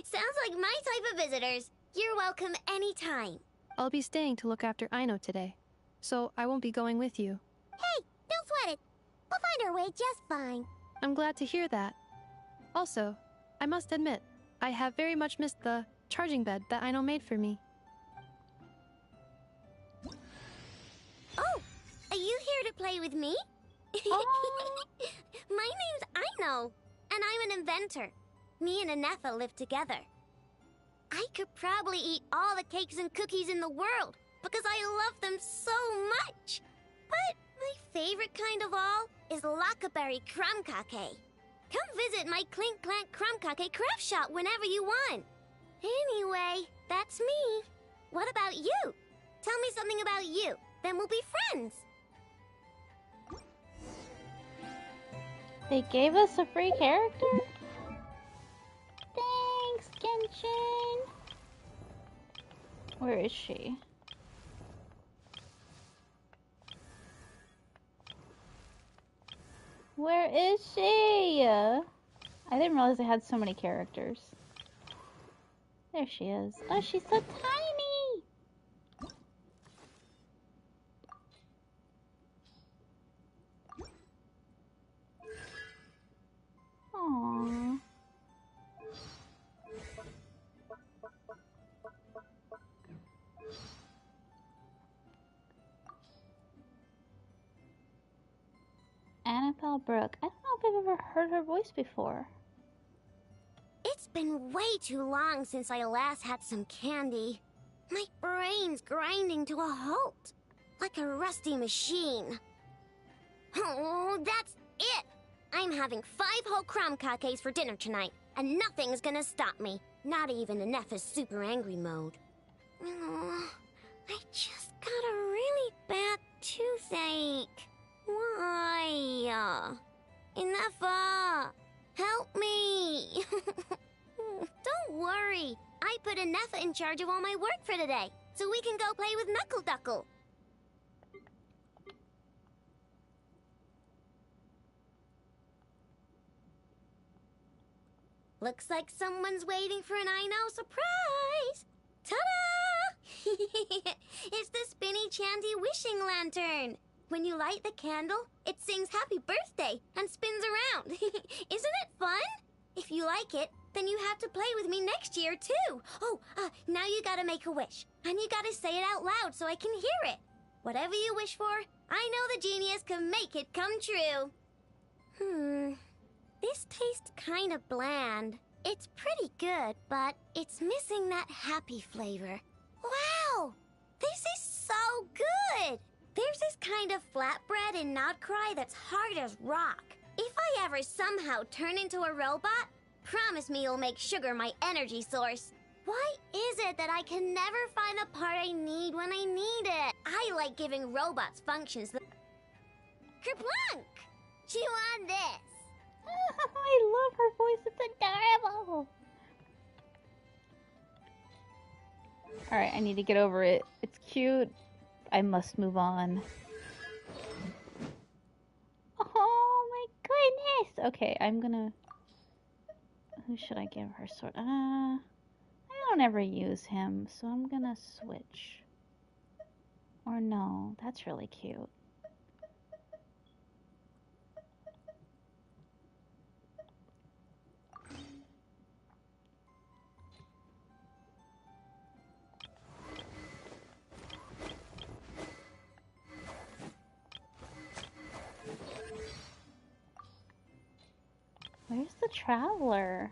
Sounds like my type of visitors. You're welcome anytime. I'll be staying to look after Aino today, so I won't be going with you. Hey, don't sweat it. We'll find our way just fine. I'm glad to hear that. Also, I must admit, I have very much missed the charging bed that Aino made for me. Oh, are you here to play with me? Oh. My name's Aino, and I'm an inventor. Me and Inefa live together. I could probably eat all the cakes and cookies in the world because I love them so much. But my favorite kind of all is Lakaberry Crumb Cake. Come visit my Clink Clank Crumb Cake craft shop whenever you want. Anyway, that's me. What about you? Tell me something about you, then we'll be friends. They gave us a free character? Thanks, Genshin! Where is she? Where is she? I didn't realize they had so many characters. There she is. Oh, she's so tiny! Aww. Annabelle Brooke. I don't know if I've ever heard her voice before. It's been way too long since I last had some candy. My brain's grinding to a halt, like a rusty machine. Oh, that's it! I'm having 5 whole crumb cakes for dinner tonight, and nothing's gonna stop me. Not even Inefa's super angry mode. Oh, I just got a really bad toothache. Why? Inefa! Help me! Don't worry. I put Inefa in charge of all my work for today, so we can go play with Knuckle Duckle. Looks like someone's waiting for an Aino surprise! Ta-da! It's the Spinny Chanty Wishing Lantern! When you light the candle, it sings happy birthday and spins around. Isn't it fun? If you like it, then you have to play with me next year, too. Oh, now you gotta make a wish. And you gotta say it out loud so I can hear it. Whatever you wish for, I know the genius can make it come true. This tastes kind of bland. It's pretty good, but it's missing that happy flavor. Wow! This is so good! There's this kind of flatbread in Nodcry that's hard as rock. If I ever somehow turn into a robot, promise me you'll make sugar my energy source. Why is it that I can never find the part I need when I need it? I like giving robots functions that... Kerplunk! Chew on this! I love her voice, it's adorable! Alright, I need to get over it. It's cute. I must move on. Oh my goodness! Okay, I'm gonna... Who should I give her sword? I don't ever use him, so I'm gonna switch. Or no, that's really cute. Where's the traveler?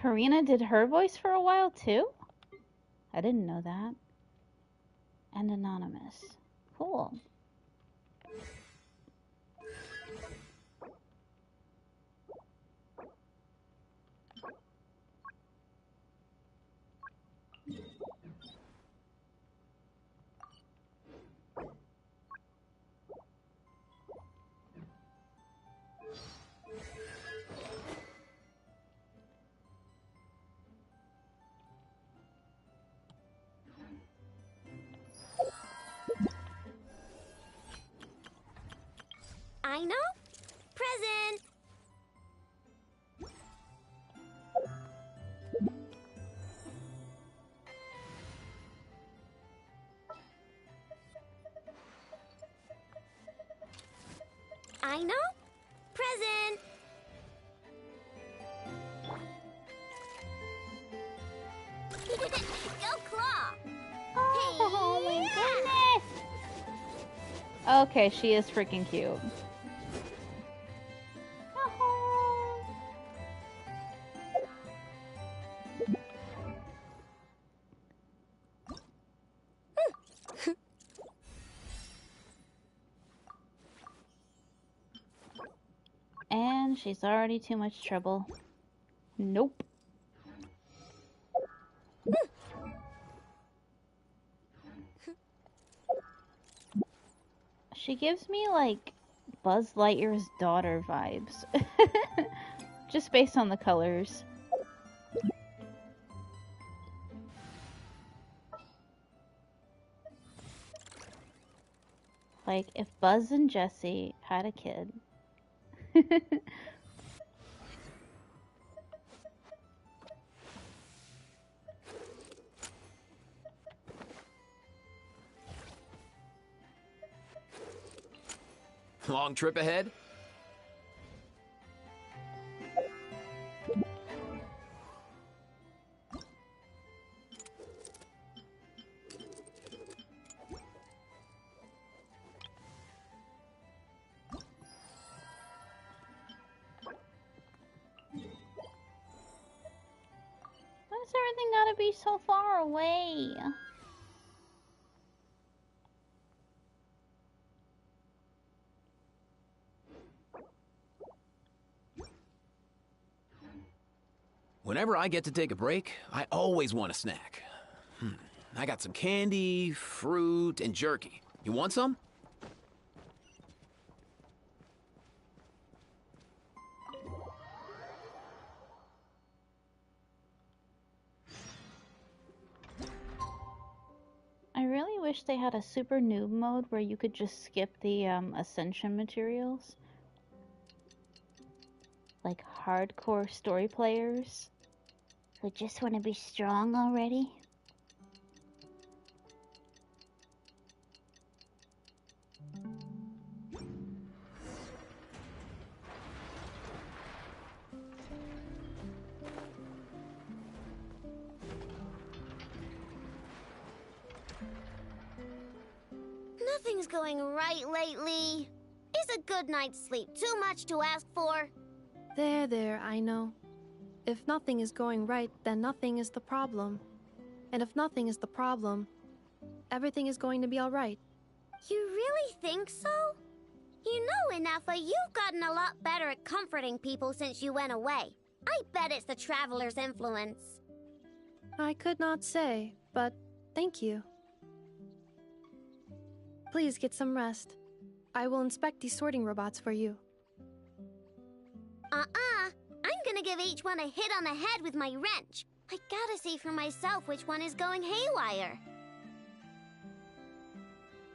Karina did her voice for a while too? I didn't know that. And anonymous. Cool. I know. Present. I know. Present. Go claw. Oh my goodness! Okay, she is freaking cute. And she's already too much trouble. Nope. She gives me like Buzz Lightyear's daughter vibes. Just based on the colors. Like if Buzz and Jessie had a kid. Long trip ahead? Why's everything gotta be so far away? Whenever I get to take a break, I always want a snack. I got some candy, fruit, and jerky. You want some? I really wish they had a super noob mode where you could just skip the ascension materials. Like hardcore story players who just want to be strong already. nothing's going right lately. Is a good night's sleep too much to ask for? There, I know. If nothing is going right, then nothing is the problem. And if nothing is the problem, everything is going to be alright. You really think so? You know, Inefa, you've gotten a lot better at comforting people since you went away. I bet it's the Traveler's influence. I could not say, but thank you. Please get some rest. I will inspect these sorting robots for you. I'm gonna give each one a hit on the head with my wrench. I gotta see for myself which one is going haywire.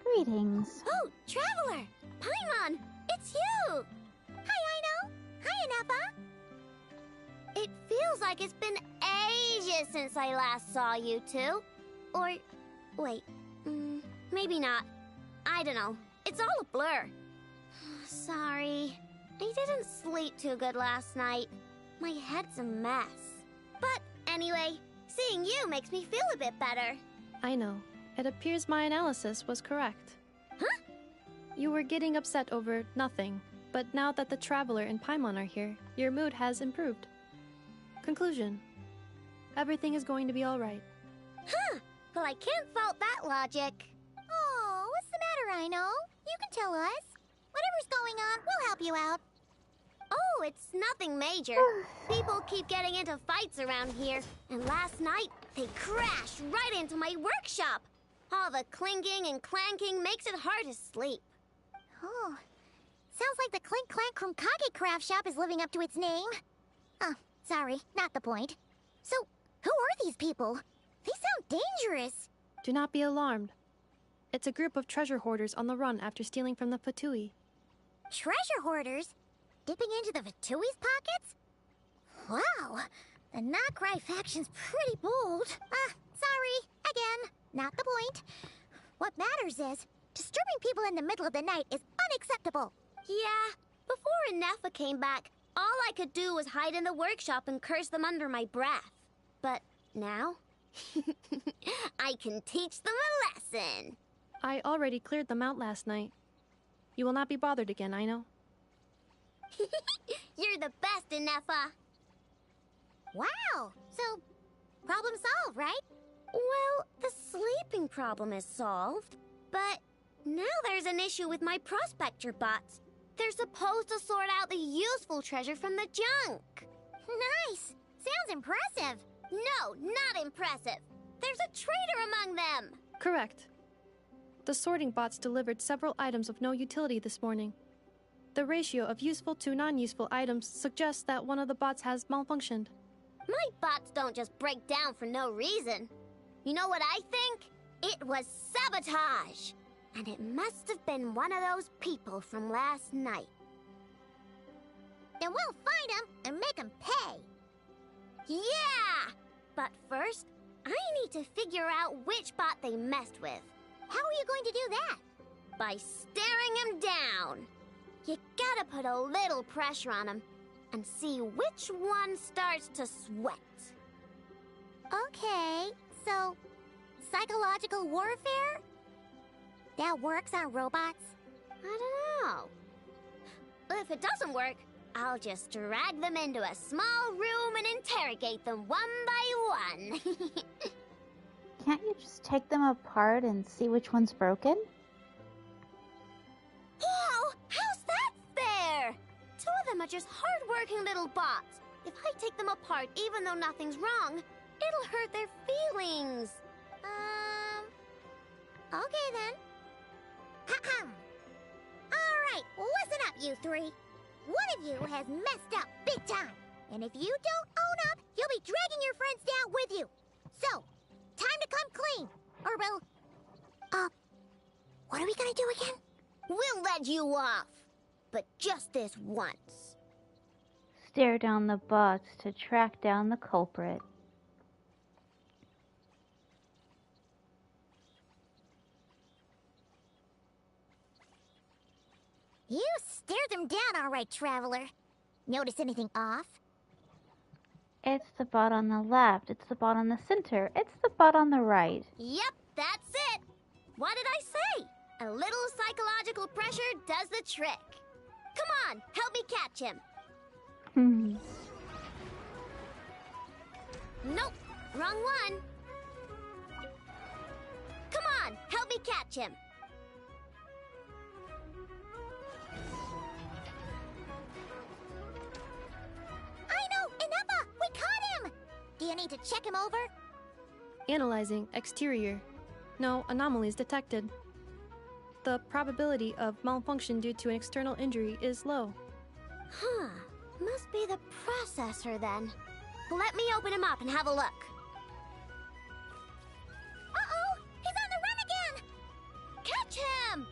Greetings. Oh, Traveler! Paimon! It's you! Hi, Aino! Hi, Inefa! It feels like it's been ages since I last saw you two. Or, wait, maybe not. I don't know. It's all a blur. Sorry. I didn't sleep too good last night. My head's a mess. But anyway, seeing you makes me feel a bit better. I know. It appears my analysis was correct. Huh? You were getting upset over nothing, but now that the Traveler and Paimon are here, your mood has improved. Conclusion. Everything is going to be alright. Huh. Well, I can't fault that logic. Oh, what's the matter, Aino? You can tell us. Whatever's going on, we'll help you out. Oh, it's nothing major. People keep getting into fights around here, and last night they crashed right into my workshop. All the clinking and clanking makes it hard to sleep. Oh, sounds like the Clink Clank from Kage Craft Shop is living up to its name. Oh, sorry, not the point. So, who are these people? They sound dangerous. Do not be alarmed. It's a group of treasure hoarders on the run after stealing from the Fatui. Treasure hoarders? Dipping into the Fatui's pockets? Wow, the Notcry faction's pretty bold. Sorry, again, not the point. What matters is, disturbing people in the middle of the night is unacceptable. Yeah, before Inefa came back, all I could do was hide in the workshop and curse them under my breath. But now, I can teach them a lesson. I already cleared them out last night. You will not be bothered again, I know. You're the best, Inefa. Wow, so problem solved, right? Well, the sleeping problem is solved, but now there's an issue with my prospector bots. They're supposed to sort out the useful treasure from the junk. Nice. Sounds impressive. No, not impressive. There's a traitor among them. Correct. The sorting bots delivered several items of no utility this morning. The ratio of useful to non-useful items suggests that one of the bots has malfunctioned. My bots don't just break down for no reason. You know what I think? It was sabotage. And it must have been one of those people from last night. Then we'll find them and make them pay. Yeah! But first, I need to figure out which bot they messed with. How are you going to do that? By staring him down. You gotta put a little pressure on him and see which one starts to sweat. Okay, so psychological warfare? That works on robots? I don't know. If it doesn't work, I'll just drag them into a small room and interrogate them one by one. Can't you just take them apart and see which one's broken? Whoa! How's that fair? Two of them are just hard-working little bots. If I take them apart even though nothing's wrong, it'll hurt their feelings. Okay then. Alright, listen up, you three. One of you has messed up big time. And if you don't own up, you'll be dragging your friends down with you. So, time to come clean. Or we'll... what are we gonna do again? We'll let you off. But just this once. Stare down the bots to track down the culprit. You stared them down all right, Traveler. Notice anything off? It's the bot on the left. It's the bot on the center. It's the bot on the right. Yep, that's it. What did I say? A little psychological pressure does the trick. Come on, help me catch him. Nope, wrong one. Come on, help me catch him. Ineppa! We caught him! Do you need to check him over? Analyzing exterior. No anomalies detected. The probability of malfunction due to an external injury is low. Huh. Must be the processor then. Let me open him up and have a look. Uh-oh! He's on the run again! Catch him!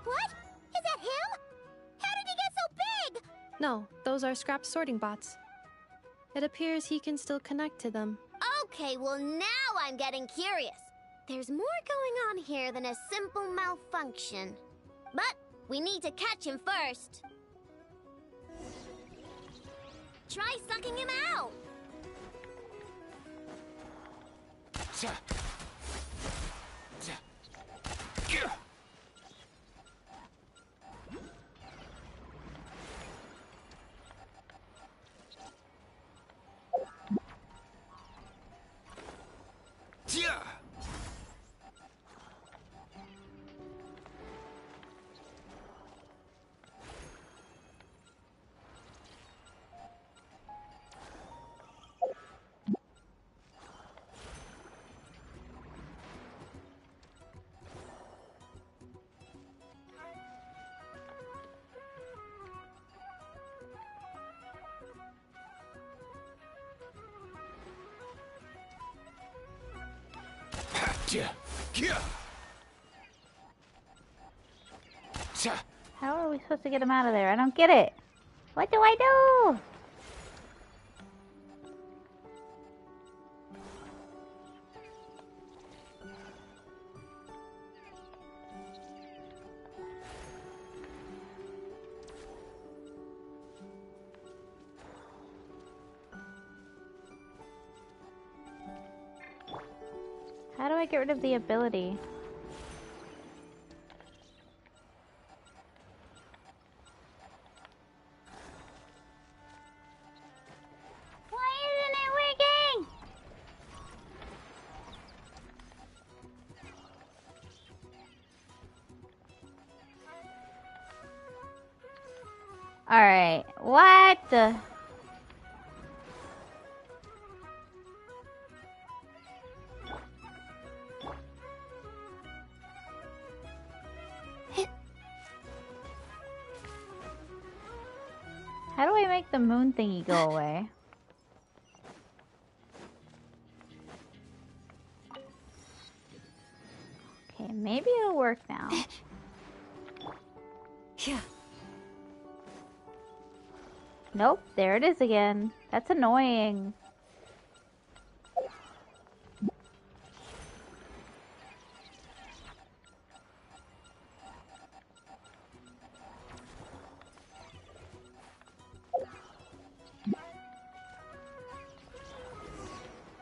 What? Is that him? How did he get so big? No, those are scrap sorting bots. It appears he can still connect to them. Okay, well now I'm getting curious. There's more going on here than a simple malfunction. But we need to catch him first. Try sucking him out. How are we supposed to get him out of there? I don't get it. What do I do? How do I get rid of the ability? Alright, what the... How do I make the moon thingy go away? Okay, maybe it'll work now. Yeah. Nope, there it is again. That's annoying.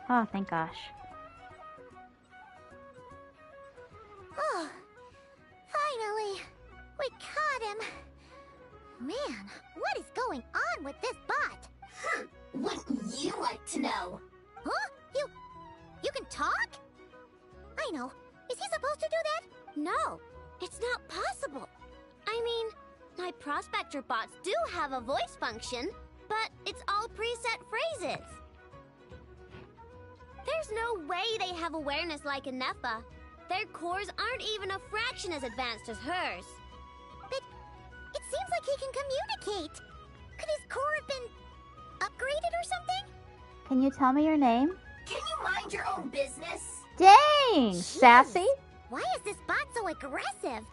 Oh, thank gosh. Oh, finally! We caught him! Man, what is going on with this bot? Wouldn't you like to know? Huh? You can talk? I know. Is he supposed to do that? No, it's not possible. I mean, my prospector bots do have a voice function, but it's all preset phrases. There's no way they have awareness like Ineppa. Their cores aren't even a fraction as advanced as hers. But it seems like he can communicate. Could his core have been upgraded or something? Can you tell me your name? Can you mind your own business? Dang! Jeez. Sassy? Why is this bot so aggressive?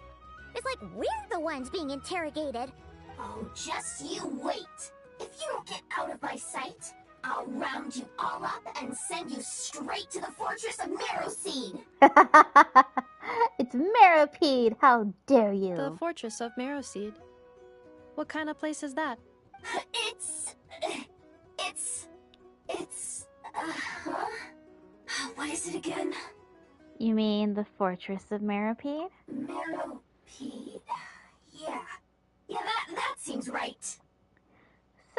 It's like we're the ones being interrogated. Oh, just you wait. If you don't get out of my sight, I'll round you all up and send you straight to the fortress of Marrowseed. It's Marrowpeed! How dare you! The fortress of Marrowseed. What kind of place is that? What is it again? You mean the Fortress of Meropide? Meropide. Yeah, that seems right.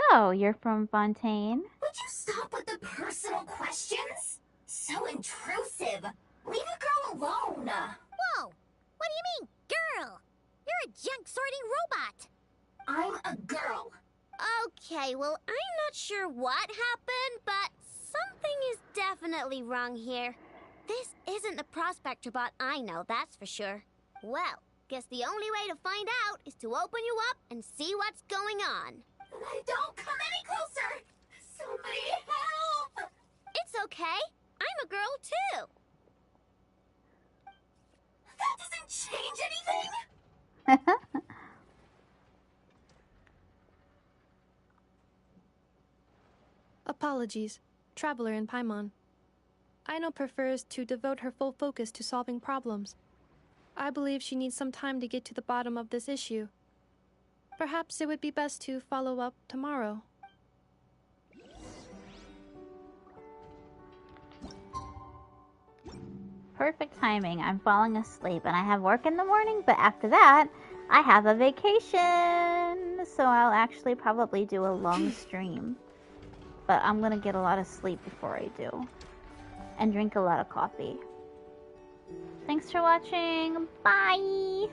So, you're from Fontaine? Would you stop with the personal questions? So intrusive. Leave a girl alone. Whoa! What do you mean, girl? You're a junk sorting robot. I'm a girl. Okay, well, I'm not sure what happened, but something is definitely wrong here. This isn't the prospector bot I know, that's for sure. Well, guess the only way to find out is to open you up and see what's going on. Don't come any closer! Somebody help! It's okay. I'm a girl, too. That doesn't change anything! Apologies, Traveler in Paimon. Aino prefers to devote her full focus to solving problems. I believe she needs some time to get to the bottom of this issue. Perhaps it would be best to follow up tomorrow. Perfect timing. I'm falling asleep and I have work in the morning, but after that, I have a vacation. So I'll actually probably do a long stream. But I'm gonna get a lot of sleep before I do. And drink a lot of coffee. Thanks for watching. Bye!